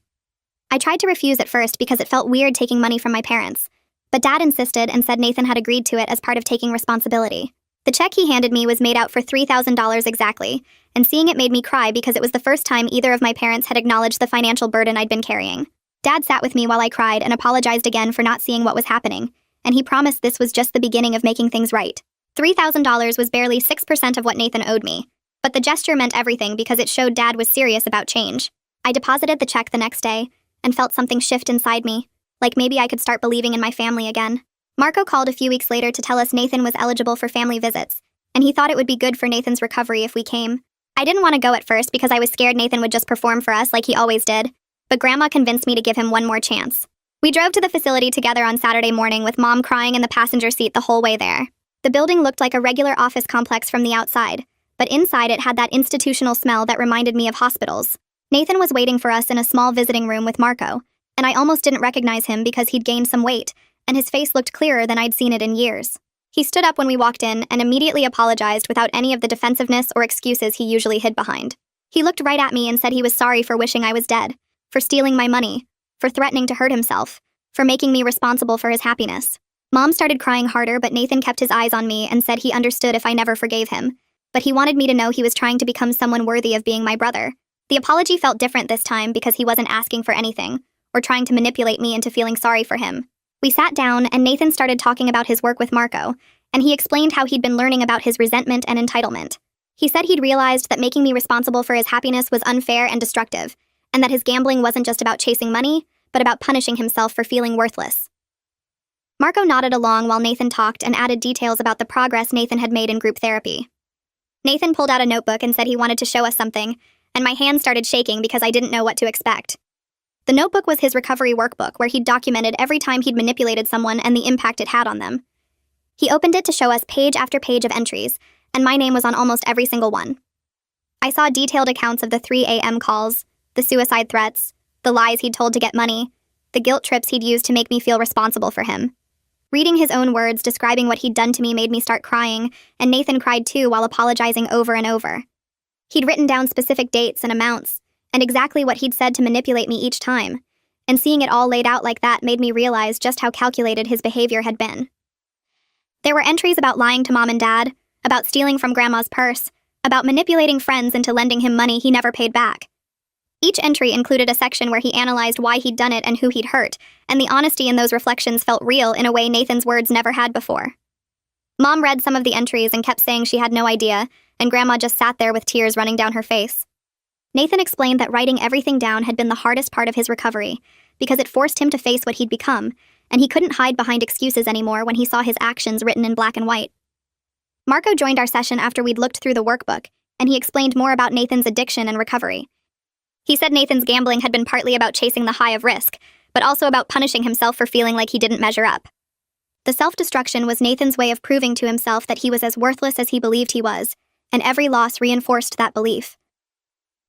I tried to refuse at first because it felt weird taking money from my parents, but Dad insisted and said Nathan had agreed to it as part of taking responsibility. The check he handed me was made out for $3,000 exactly, and seeing it made me cry because it was the first time either of my parents had acknowledged the financial burden I'd been carrying. Dad sat with me while I cried and apologized again for not seeing what was happening, and he promised this was just the beginning of making things right. $3,000 was barely 6% of what Nathan owed me, but the gesture meant everything because it showed Dad was serious about change. I deposited the check the next day and felt something shift inside me, like maybe I could start believing in my family again. Marco called a few weeks later to tell us Nathan was eligible for family visits, and he thought it would be good for Nathan's recovery if we came. I didn't want to go at first because I was scared Nathan would just perform for us like he always did, but Grandma convinced me to give him one more chance. We drove to the facility together on Saturday morning with Mom crying in the passenger seat the whole way there. The building looked like a regular office complex from the outside, but inside it had that institutional smell that reminded me of hospitals. Nathan was waiting for us in a small visiting room with Marco, and I almost didn't recognize him because he'd gained some weight, and his face looked clearer than I'd seen it in years. He stood up when we walked in and immediately apologized without any of the defensiveness or excuses he usually hid behind. He looked right at me and said he was sorry for wishing I was dead, for stealing my money, for threatening to hurt himself, for making me responsible for his happiness. Mom started crying harder, but Nathan kept his eyes on me and said he understood if I never forgave him, but he wanted me to know he was trying to become someone worthy of being my brother. The apology felt different this time because he wasn't asking for anything, or trying to manipulate me into feeling sorry for him. We sat down and Nathan started talking about his work with Marco, and he explained how he'd been learning about his resentment and entitlement. He said he'd realized that making me responsible for his happiness was unfair and destructive, and that his gambling wasn't just about chasing money, but about punishing himself for feeling worthless. Marco nodded along while Nathan talked and added details about the progress Nathan had made in group therapy. Nathan pulled out a notebook and said he wanted to show us something, and my hands started shaking because I didn't know what to expect. The notebook was his recovery workbook where he'd documented every time he'd manipulated someone and the impact it had on them. He opened it to show us page after page of entries, and my name was on almost every single one. I saw detailed accounts of the 3 a.m. calls, the suicide threats, the lies he'd told to get money, the guilt trips he'd used to make me feel responsible for him. Reading his own words describing what he'd done to me made me start crying, and Nathan cried too while apologizing over and over. He'd written down specific dates and amounts, and exactly what he'd said to manipulate me each time, and seeing it all laid out like that made me realize just how calculated his behavior had been. There were entries about lying to Mom and Dad, about stealing from Grandma's purse, about manipulating friends into lending him money he never paid back. Each entry included a section where he analyzed why he'd done it and who he'd hurt, and the honesty in those reflections felt real in a way Nathan's words never had before. Mom read some of the entries and kept saying she had no idea, and Grandma just sat there with tears running down her face. Nathan explained that writing everything down had been the hardest part of his recovery, because it forced him to face what he'd become, and he couldn't hide behind excuses anymore when he saw his actions written in black and white. Marco joined our session after we'd looked through the workbook, and he explained more about Nathan's addiction and recovery. He said Nathan's gambling had been partly about chasing the high of risk, but also about punishing himself for feeling like he didn't measure up. The self-destruction was Nathan's way of proving to himself that he was as worthless as he believed he was, and every loss reinforced that belief.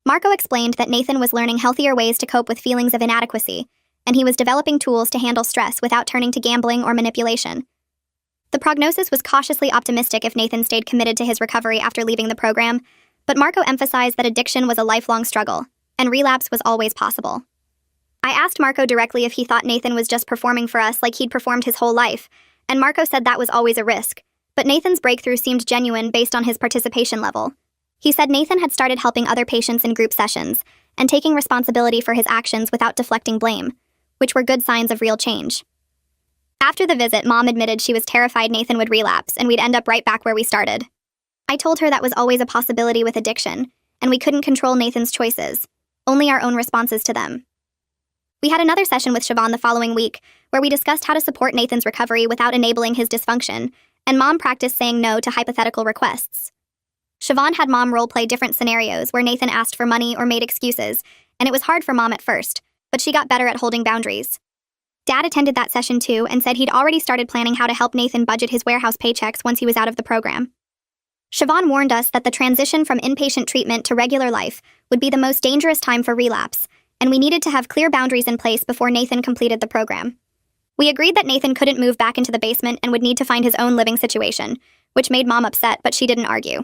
Marco explained that Nathan was learning healthier ways to cope with feelings of inadequacy, and he was developing tools to handle stress without turning to gambling or manipulation. The prognosis was cautiously optimistic if Nathan stayed committed to his recovery after leaving the program, but Marco emphasized that addiction was a lifelong struggle, and relapse was always possible. I asked Marco directly if he thought Nathan was just performing for us like he'd performed his whole life, and Marco said that was always a risk, but Nathan's breakthrough seemed genuine based on his participation level. He said Nathan had started helping other patients in group sessions, and taking responsibility for his actions without deflecting blame, which were good signs of real change. After the visit, Mom admitted she was terrified Nathan would relapse and we'd end up right back where we started. I told her that was always a possibility with addiction, and we couldn't control Nathan's choices. only our own responses to them. We had another session with Siobhan the following week, where we discussed how to support Nathan's recovery without enabling his dysfunction, and Mom practiced saying no to hypothetical requests. Siobhan had Mom role-play different scenarios where Nathan asked for money or made excuses, and it was hard for Mom at first, but she got better at holding boundaries. Dad attended that session too and said he'd already started planning how to help Nathan budget his warehouse paychecks once he was out of the program. Siobhan warned us that the transition from inpatient treatment to regular life would be the most dangerous time for relapse, and we needed to have clear boundaries in place before Nathan completed the program. We agreed that Nathan couldn't move back into the basement and would need to find his own living situation, which made Mom upset, but she didn't argue.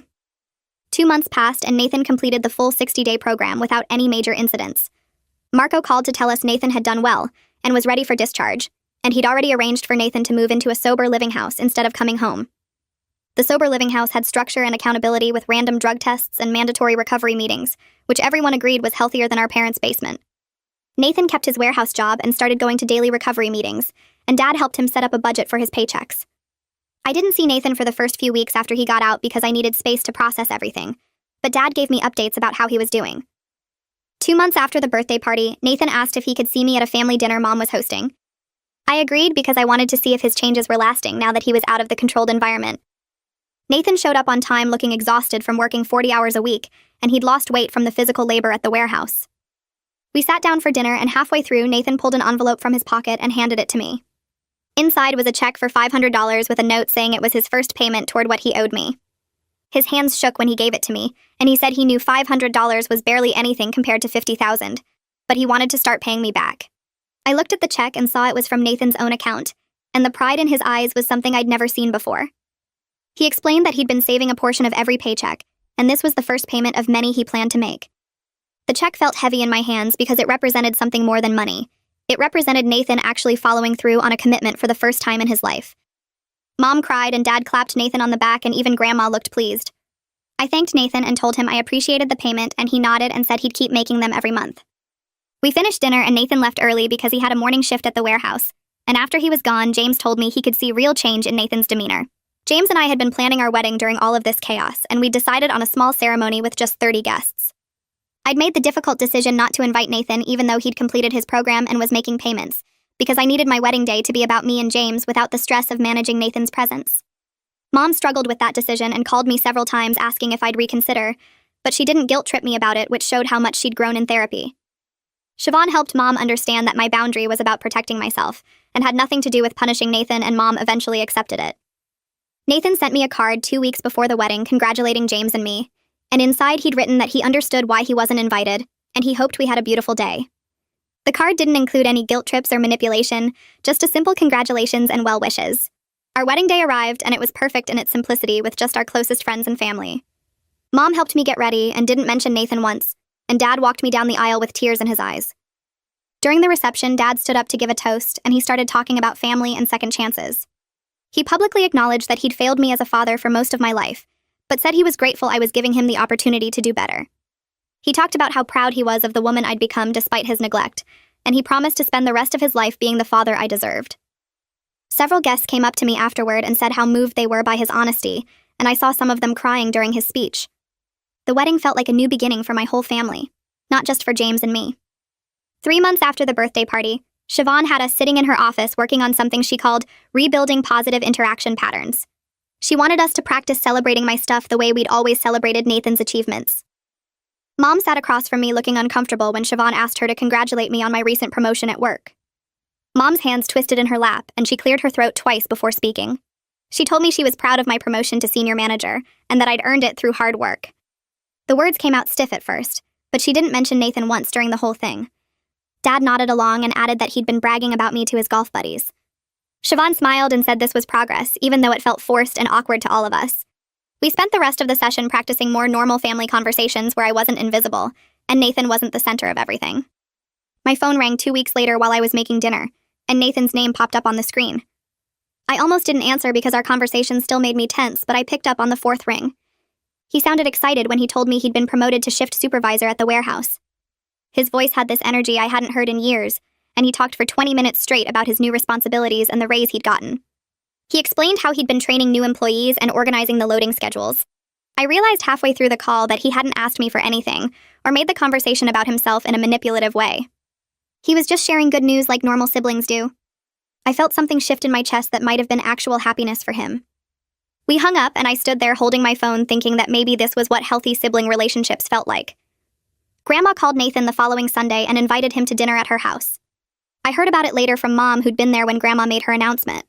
2 months passed and Nathan completed the full 60-day program without any major incidents. Marco called to tell us Nathan had done well and was ready for discharge, and he'd already arranged for Nathan to move into a sober living house instead of coming home. The sober living house had structure and accountability with random drug tests and mandatory recovery meetings, which everyone agreed was healthier than our parents' basement. Nathan kept his warehouse job and started going to daily recovery meetings, and Dad helped him set up a budget for his paychecks. I didn't see Nathan for the first few weeks after he got out because I needed space to process everything, but Dad gave me updates about how he was doing. 2 months after the birthday party, Nathan asked if he could see me at a family dinner Mom was hosting. I agreed because I wanted to see if his changes were lasting now that he was out of the controlled environment. Nathan showed up on time looking exhausted from working 40 hours a week, and he'd lost weight from the physical labor at the warehouse. We sat down for dinner, and halfway through, Nathan pulled an envelope from his pocket and handed it to me. Inside was a check for $500 with a note saying it was his first payment toward what he owed me. His hands shook when he gave it to me, and he said he knew $500 was barely anything compared to $50,000, but he wanted to start paying me back. I looked at the check and saw it was from Nathan's own account, and the pride in his eyes was something I'd never seen before. He explained that he'd been saving a portion of every paycheck, and this was the first payment of many he planned to make. The check felt heavy in my hands because it represented something more than money. It represented Nathan actually following through on a commitment for the first time in his life. Mom cried and Dad clapped Nathan on the back, and even Grandma looked pleased. I thanked Nathan and told him I appreciated the payment, and he nodded and said he'd keep making them every month. We finished dinner and Nathan left early because he had a morning shift at the warehouse, and after he was gone, James told me he could see real change in Nathan's demeanor. James and I had been planning our wedding during all of this chaos, and we decided on a small ceremony with just 30 guests. I'd made the difficult decision not to invite Nathan even though he'd completed his program and was making payments, because I needed my wedding day to be about me and James without the stress of managing Nathan's presence. Mom struggled with that decision and called me several times asking if I'd reconsider, but she didn't guilt-trip me about it, which showed how much she'd grown in therapy. Siobhan helped Mom understand that my boundary was about protecting myself and had nothing to do with punishing Nathan, and Mom eventually accepted it. Nathan sent me a card 2 weeks before the wedding congratulating James and me, and inside he'd written that he understood why he wasn't invited, and he hoped we had a beautiful day. The card didn't include any guilt trips or manipulation, just a simple congratulations and well wishes. Our wedding day arrived, and it was perfect in its simplicity with just our closest friends and family. Mom helped me get ready and didn't mention Nathan once, and Dad walked me down the aisle with tears in his eyes. During the reception, Dad stood up to give a toast, and he started talking about family and second chances. He publicly acknowledged that he'd failed me as a father for most of my life, but said he was grateful I was giving him the opportunity to do better. He talked about how proud he was of the woman I'd become despite his neglect, and he promised to spend the rest of his life being the father I deserved. Several guests came up to me afterward and said how moved they were by his honesty, and I saw some of them crying during his speech. The wedding felt like a new beginning for my whole family, not just for James and me. 3 months after the birthday party, Siobhan had us sitting in her office working on something she called rebuilding positive interaction patterns. She wanted us to practice celebrating my stuff the way we'd always celebrated Nathan's achievements. Mom sat across from me looking uncomfortable when Siobhan asked her to congratulate me on my recent promotion at work. Mom's hands twisted in her lap, and she cleared her throat twice before speaking. She told me she was proud of my promotion to senior manager, and that I'd earned it through hard work. The words came out stiff at first, but she didn't mention Nathan once during the whole thing. Dad nodded along and added that he'd been bragging about me to his golf buddies. Siobhan smiled and said this was progress, even though it felt forced and awkward to all of us. We spent the rest of the session practicing more normal family conversations where I wasn't invisible, and Nathan wasn't the center of everything. My phone rang 2 weeks later while I was making dinner, and Nathan's name popped up on the screen. I almost didn't answer because our conversation still made me tense, but I picked up on the 4th ring. He sounded excited when he told me he'd been promoted to shift supervisor at the warehouse. His voice had this energy I hadn't heard in years, and he talked for 20 minutes straight about his new responsibilities and the raise he'd gotten. He explained how he'd been training new employees and organizing the loading schedules. I realized halfway through the call that he hadn't asked me for anything, or made the conversation about himself in a manipulative way. He was just sharing good news like normal siblings do. I felt something shift in my chest that might have been actual happiness for him. We hung up, and I stood there holding my phone thinking that maybe this was what healthy sibling relationships felt like. Grandma called Nathan the following Sunday and invited him to dinner at her house. I heard about it later from Mom, who'd been there when Grandma made her announcement.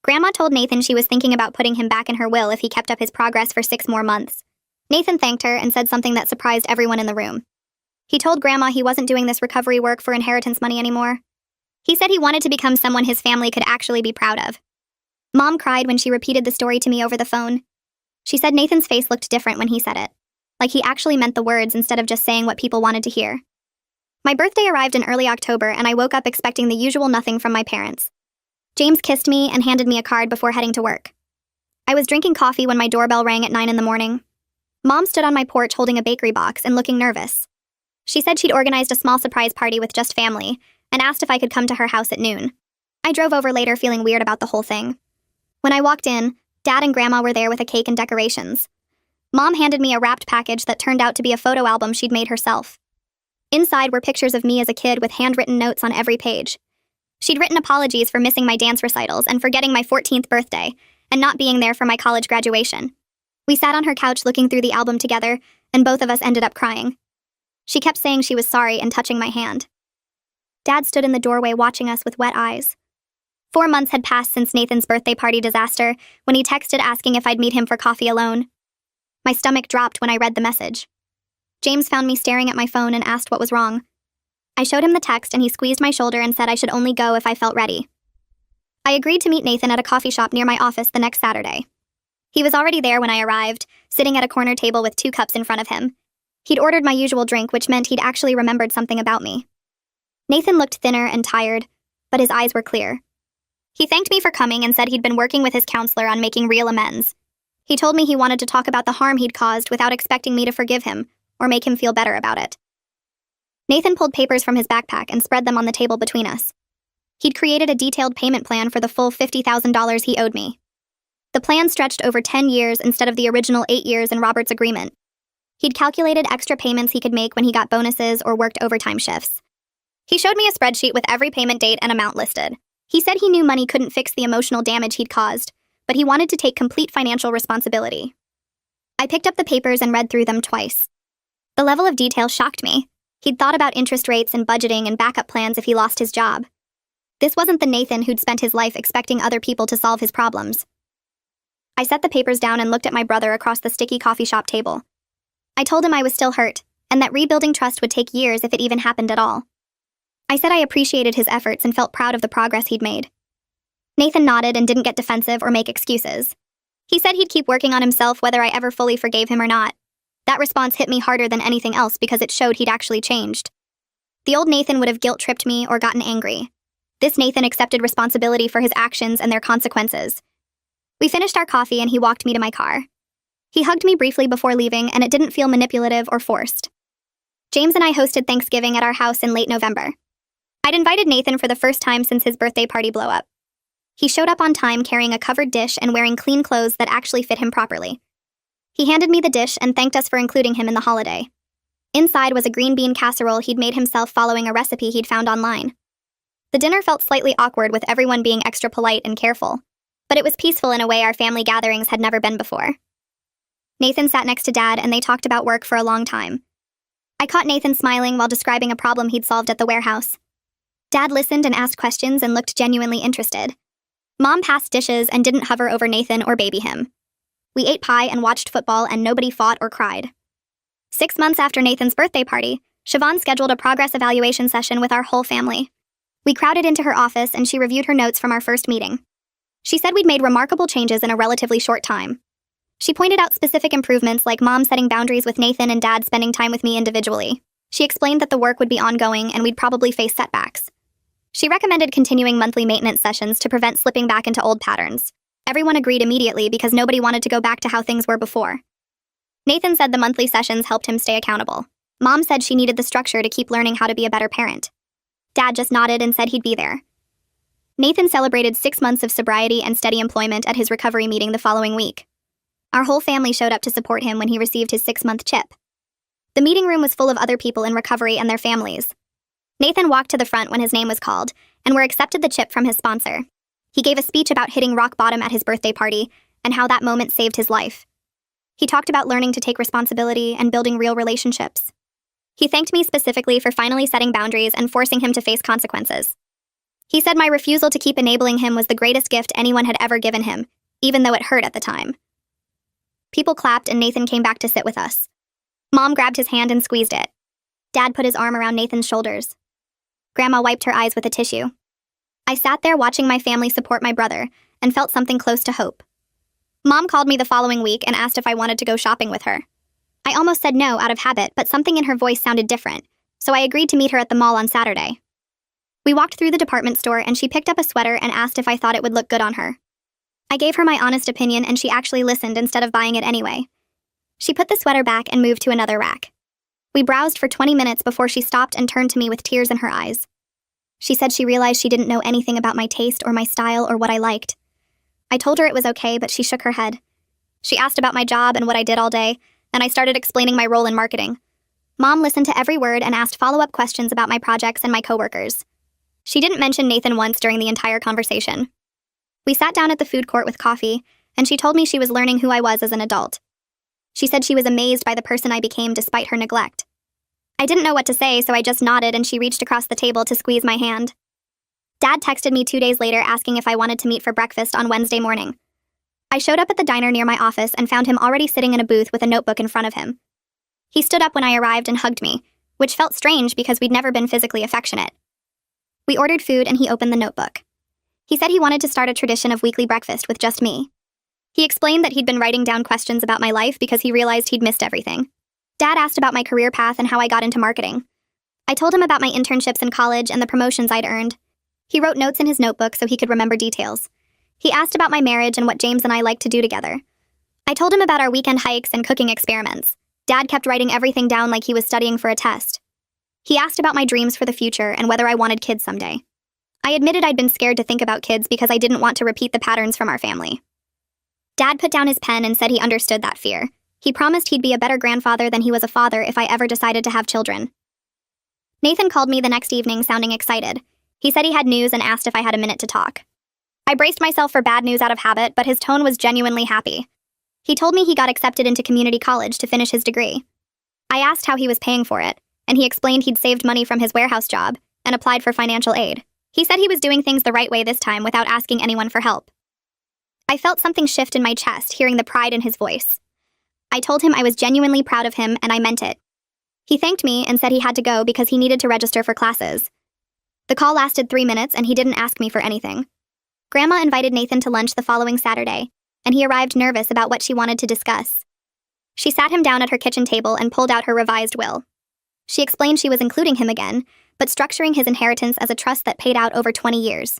Grandma told Nathan she was thinking about putting him back in her will if he kept up his progress for 6 more months. Nathan thanked her and said something that surprised everyone in the room. He told Grandma he wasn't doing this recovery work for inheritance money anymore. He said he wanted to become someone his family could actually be proud of. Mom cried when she repeated the story to me over the phone. She said Nathan's face looked different when he said it, like he actually meant the words instead of just saying what people wanted to hear. My birthday arrived in early October, and I woke up expecting the usual nothing from my parents. James kissed me and handed me a card before heading to work. I was drinking coffee when my doorbell rang at 9 in the morning. Mom stood on my porch holding a bakery box and looking nervous. She said she'd organized a small surprise party with just family and asked if I could come to her house at noon. I drove over later feeling weird about the whole thing. When I walked in, Dad and Grandma were there with a cake and decorations. Mom handed me a wrapped package that turned out to be a photo album she'd made herself. Inside were pictures of me as a kid with handwritten notes on every page. She'd written apologies for missing my dance recitals and forgetting my 14th birthday and not being there for my college graduation. We sat on her couch looking through the album together, and both of us ended up crying. She kept saying she was sorry and touching my hand. Dad stood in the doorway watching us with wet eyes. 4 months had passed since Nathan's birthday party disaster when he texted asking if I'd meet him for coffee alone. My stomach dropped when I read the message. James found me staring at my phone and asked what was wrong. I showed him the text, and he squeezed my shoulder and said I should only go if I felt ready. I agreed to meet Nathan at a coffee shop near my office the next Saturday. He was already there when I arrived, sitting at a corner table with 2 cups in front of him. He'd ordered my usual drink, which meant he'd actually remembered something about me. Nathan looked thinner and tired, but his eyes were clear. He thanked me for coming and said he'd been working with his counselor on making real amends. He told me he wanted to talk about the harm he'd caused without expecting me to forgive him or make him feel better about it. Nathan pulled papers from his backpack and spread them on the table between us. He'd created a detailed payment plan for the full $50,000 he owed me. The plan stretched over 10 years instead of the original 8 years in Robert's agreement. He'd calculated extra payments he could make when he got bonuses or worked overtime shifts. He showed me a spreadsheet with every payment date and amount listed. He said he knew money couldn't fix the emotional damage he'd caused, but he wanted to take complete financial responsibility. I picked up the papers and read through them twice. The level of detail shocked me. He'd thought about interest rates and budgeting and backup plans if he lost his job. This wasn't the Nathan who'd spent his life expecting other people to solve his problems. I set the papers down and looked at my brother across the sticky coffee shop table. I told him I was still hurt, and that rebuilding trust would take years if it even happened at all. I said I appreciated his efforts and felt proud of the progress he'd made. Nathan nodded and didn't get defensive or make excuses. He said he'd keep working on himself whether I ever fully forgave him or not. That response hit me harder than anything else because it showed he'd actually changed. The old Nathan would have guilt-tripped me or gotten angry. This Nathan accepted responsibility for his actions and their consequences. We finished our coffee and he walked me to my car. He hugged me briefly before leaving, and it didn't feel manipulative or forced. James and I hosted Thanksgiving at our house in late November. I'd invited Nathan for the first time since his birthday party blow-up. He showed up on time carrying a covered dish and wearing clean clothes that actually fit him properly. He handed me the dish and thanked us for including him in the holiday. Inside was a green bean casserole he'd made himself following a recipe he'd found online. The dinner felt slightly awkward with everyone being extra polite and careful, but it was peaceful in a way our family gatherings had never been before. Nathan sat next to Dad and they talked about work for a long time. I caught Nathan smiling while describing a problem he'd solved at the warehouse. Dad listened and asked questions and looked genuinely interested. Mom passed dishes and didn't hover over Nathan or baby him. We ate pie and watched football, and nobody fought or cried. 6 months after Nathan's birthday party, Siobhan scheduled a progress evaluation session with our whole family. We crowded into her office and she reviewed her notes from our first meeting. She said we'd made remarkable changes in a relatively short time. She pointed out specific improvements like Mom setting boundaries with Nathan and Dad spending time with me individually. She explained that the work would be ongoing and we'd probably face setbacks. She recommended continuing monthly maintenance sessions to prevent slipping back into old patterns. Everyone agreed immediately because nobody wanted to go back to how things were before. Nathan said the monthly sessions helped him stay accountable. Mom said she needed the structure to keep learning how to be a better parent. Dad just nodded and said he'd be there. Nathan celebrated 6 months of sobriety and steady employment at his recovery meeting the following week. Our whole family showed up to support him when he received his 6-month chip. The meeting room was full of other people in recovery and their families. Nathan walked to the front when his name was called, and were accepted the chip from his sponsor. He gave a speech about hitting rock bottom at his birthday party, and how that moment saved his life. He talked about learning to take responsibility and building real relationships. He thanked me specifically for finally setting boundaries and forcing him to face consequences. He said my refusal to keep enabling him was the greatest gift anyone had ever given him, even though it hurt at the time. People clapped and Nathan came back to sit with us. Mom grabbed his hand and squeezed it. Dad put his arm around Nathan's shoulders. Grandma wiped her eyes with a tissue. I sat there watching my family support my brother and felt something close to hope. Mom called me the following week and asked if I wanted to go shopping with her. I almost said no out of habit, but something in her voice sounded different, so I agreed to meet her at the mall on Saturday. We walked through the department store and she picked up a sweater and asked if I thought it would look good on her. I gave her my honest opinion and she actually listened instead of buying it anyway. She put the sweater back and moved to another rack. We browsed for 20 minutes before she stopped and turned to me with tears in her eyes. She said she realized she didn't know anything about my taste or my style or what I liked. I told her it was okay, but she shook her head. She asked about my job and what I did all day, and I started explaining my role in marketing. Mom listened to every word and asked follow-up questions about my projects and my coworkers. She didn't mention Nathan once during the entire conversation. We sat down at the food court with coffee, and she told me she was learning who I was as an adult. She said she was amazed by the person I became despite her neglect. I didn't know what to say, so I just nodded and she reached across the table to squeeze my hand. Dad texted me 2 days later asking if I wanted to meet for breakfast on Wednesday morning. I showed up at the diner near my office and found him already sitting in a booth with a notebook in front of him. He stood up when I arrived and hugged me, which felt strange because we'd never been physically affectionate. We ordered food and he opened the notebook. He said he wanted to start a tradition of weekly breakfast with just me. He explained that he'd been writing down questions about my life because he realized he'd missed everything. Dad asked about my career path and how I got into marketing. I told him about my internships in college and the promotions I'd earned. He wrote notes in his notebook so he could remember details. He asked about my marriage and what James and I liked to do together. I told him about our weekend hikes and cooking experiments. Dad kept writing everything down like he was studying for a test. He asked about my dreams for the future and whether I wanted kids someday. I admitted I'd been scared to think about kids because I didn't want to repeat the patterns from our family. Dad put down his pen and said he understood that fear. He promised he'd be a better grandfather than he was a father if I ever decided to have children. Nathan called me the next evening sounding excited. He said he had news and asked if I had a minute to talk. I braced myself for bad news out of habit, but his tone was genuinely happy. He told me he got accepted into community college to finish his degree. I asked how he was paying for it, and he explained he'd saved money from his warehouse job and applied for financial aid. He said he was doing things the right way this time without asking anyone for help. I felt something shift in my chest, hearing the pride in his voice. I told him I was genuinely proud of him, and I meant it. He thanked me and said he had to go because he needed to register for classes. The call lasted 3 minutes, and he didn't ask me for anything. Grandma invited Nathan to lunch the following Saturday, and he arrived nervous about what she wanted to discuss. She sat him down at her kitchen table and pulled out her revised will. She explained she was including him again, but structuring his inheritance as a trust that paid out over 20 years.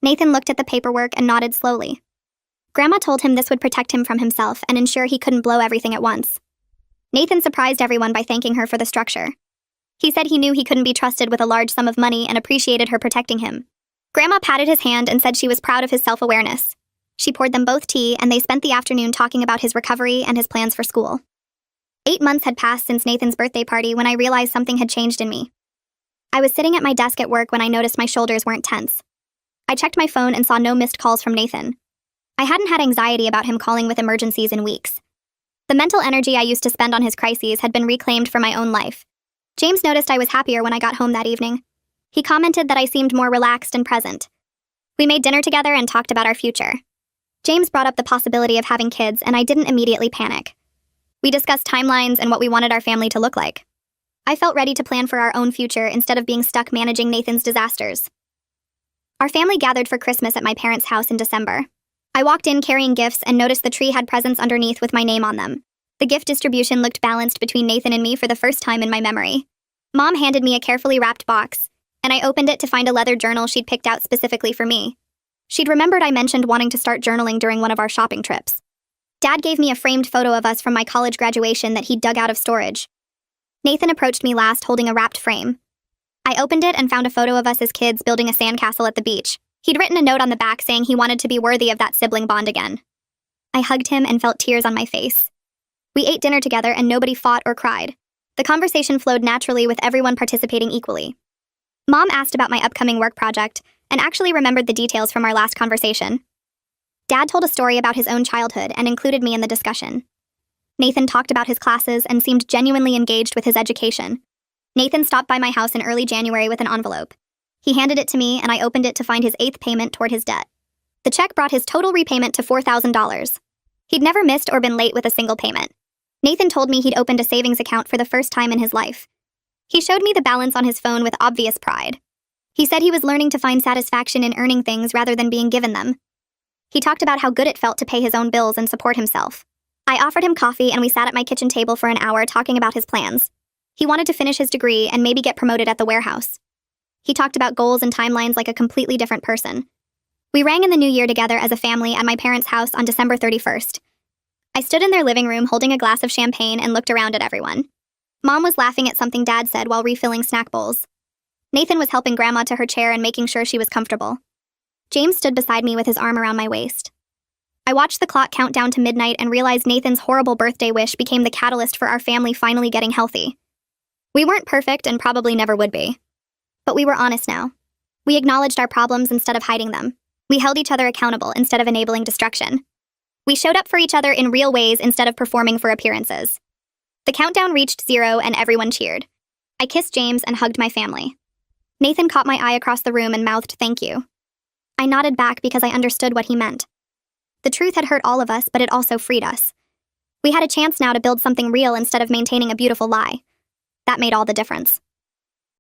Nathan looked at the paperwork and nodded slowly. Grandma told him this would protect him from himself and ensure he couldn't blow everything at once. Nathan surprised everyone by thanking her for the structure. He said he knew he couldn't be trusted with a large sum of money and appreciated her protecting him. Grandma patted his hand and said she was proud of his self-awareness. She poured them both tea, and they spent the afternoon talking about his recovery and his plans for school. 8 months had passed since Nathan's birthday party when I realized something had changed in me. I was sitting at my desk at work when I noticed my shoulders weren't tense. I checked my phone and saw no missed calls from Nathan. I hadn't had anxiety about him calling with emergencies in weeks. The mental energy I used to spend on his crises had been reclaimed for my own life. James noticed I was happier when I got home that evening. He commented that I seemed more relaxed and present. We made dinner together and talked about our future. James brought up the possibility of having kids, and I didn't immediately panic. We discussed timelines and what we wanted our family to look like. I felt ready to plan for our own future instead of being stuck managing Nathan's disasters. Our family gathered for Christmas at my parents' house in December. I walked in carrying gifts and noticed the tree had presents underneath with my name on them. The gift distribution looked balanced between Nathan and me for the first time in my memory. Mom handed me a carefully wrapped box, and I opened it to find a leather journal she'd picked out specifically for me. She'd remembered I mentioned wanting to start journaling during one of our shopping trips. Dad gave me a framed photo of us from my college graduation that he'd dug out of storage. Nathan approached me last holding a wrapped frame. I opened it and found a photo of us as kids building a sandcastle at the beach. He'd written a note on the back saying he wanted to be worthy of that sibling bond again. I hugged him and felt tears on my face. We ate dinner together and nobody fought or cried. The conversation flowed naturally with everyone participating equally. Mom asked about my upcoming work project and actually remembered the details from our last conversation. Dad told a story about his own childhood and included me in the discussion. Nathan talked about his classes and seemed genuinely engaged with his education. Nathan stopped by my house in early January with an envelope. He handed it to me and I opened it to find his 8th payment toward his debt. The check brought his total repayment to $4,000. He'd never missed or been late with a single payment. Nathan told me he'd opened a savings account for the first time in his life. He showed me the balance on his phone with obvious pride. He said he was learning to find satisfaction in earning things rather than being given them. He talked about how good it felt to pay his own bills and support himself. I offered him coffee and we sat at my kitchen table for an hour talking about his plans. He wanted to finish his degree and maybe get promoted at the warehouse. He talked about goals and timelines like a completely different person. We rang in the new year together as a family at my parents' house on December 31st. I stood in their living room holding a glass of champagne and looked around at everyone. Mom was laughing at something Dad said while refilling snack bowls. Nathan was helping Grandma to her chair and making sure she was comfortable. James stood beside me with his arm around my waist. I watched the clock count down to midnight and realized Nathan's horrible birthday wish became the catalyst for our family finally getting healthy. We weren't perfect and probably never would be. But we were honest now. We acknowledged our problems instead of hiding them. We held each other accountable instead of enabling destruction. We showed up for each other in real ways instead of performing for appearances. The countdown reached 0 and everyone cheered. I kissed James and hugged my family. Nathan caught my eye across the room and mouthed thank you. I nodded back because I understood what he meant. The truth had hurt all of us, but it also freed us. We had a chance now to build something real instead of maintaining a beautiful lie. That made all the difference.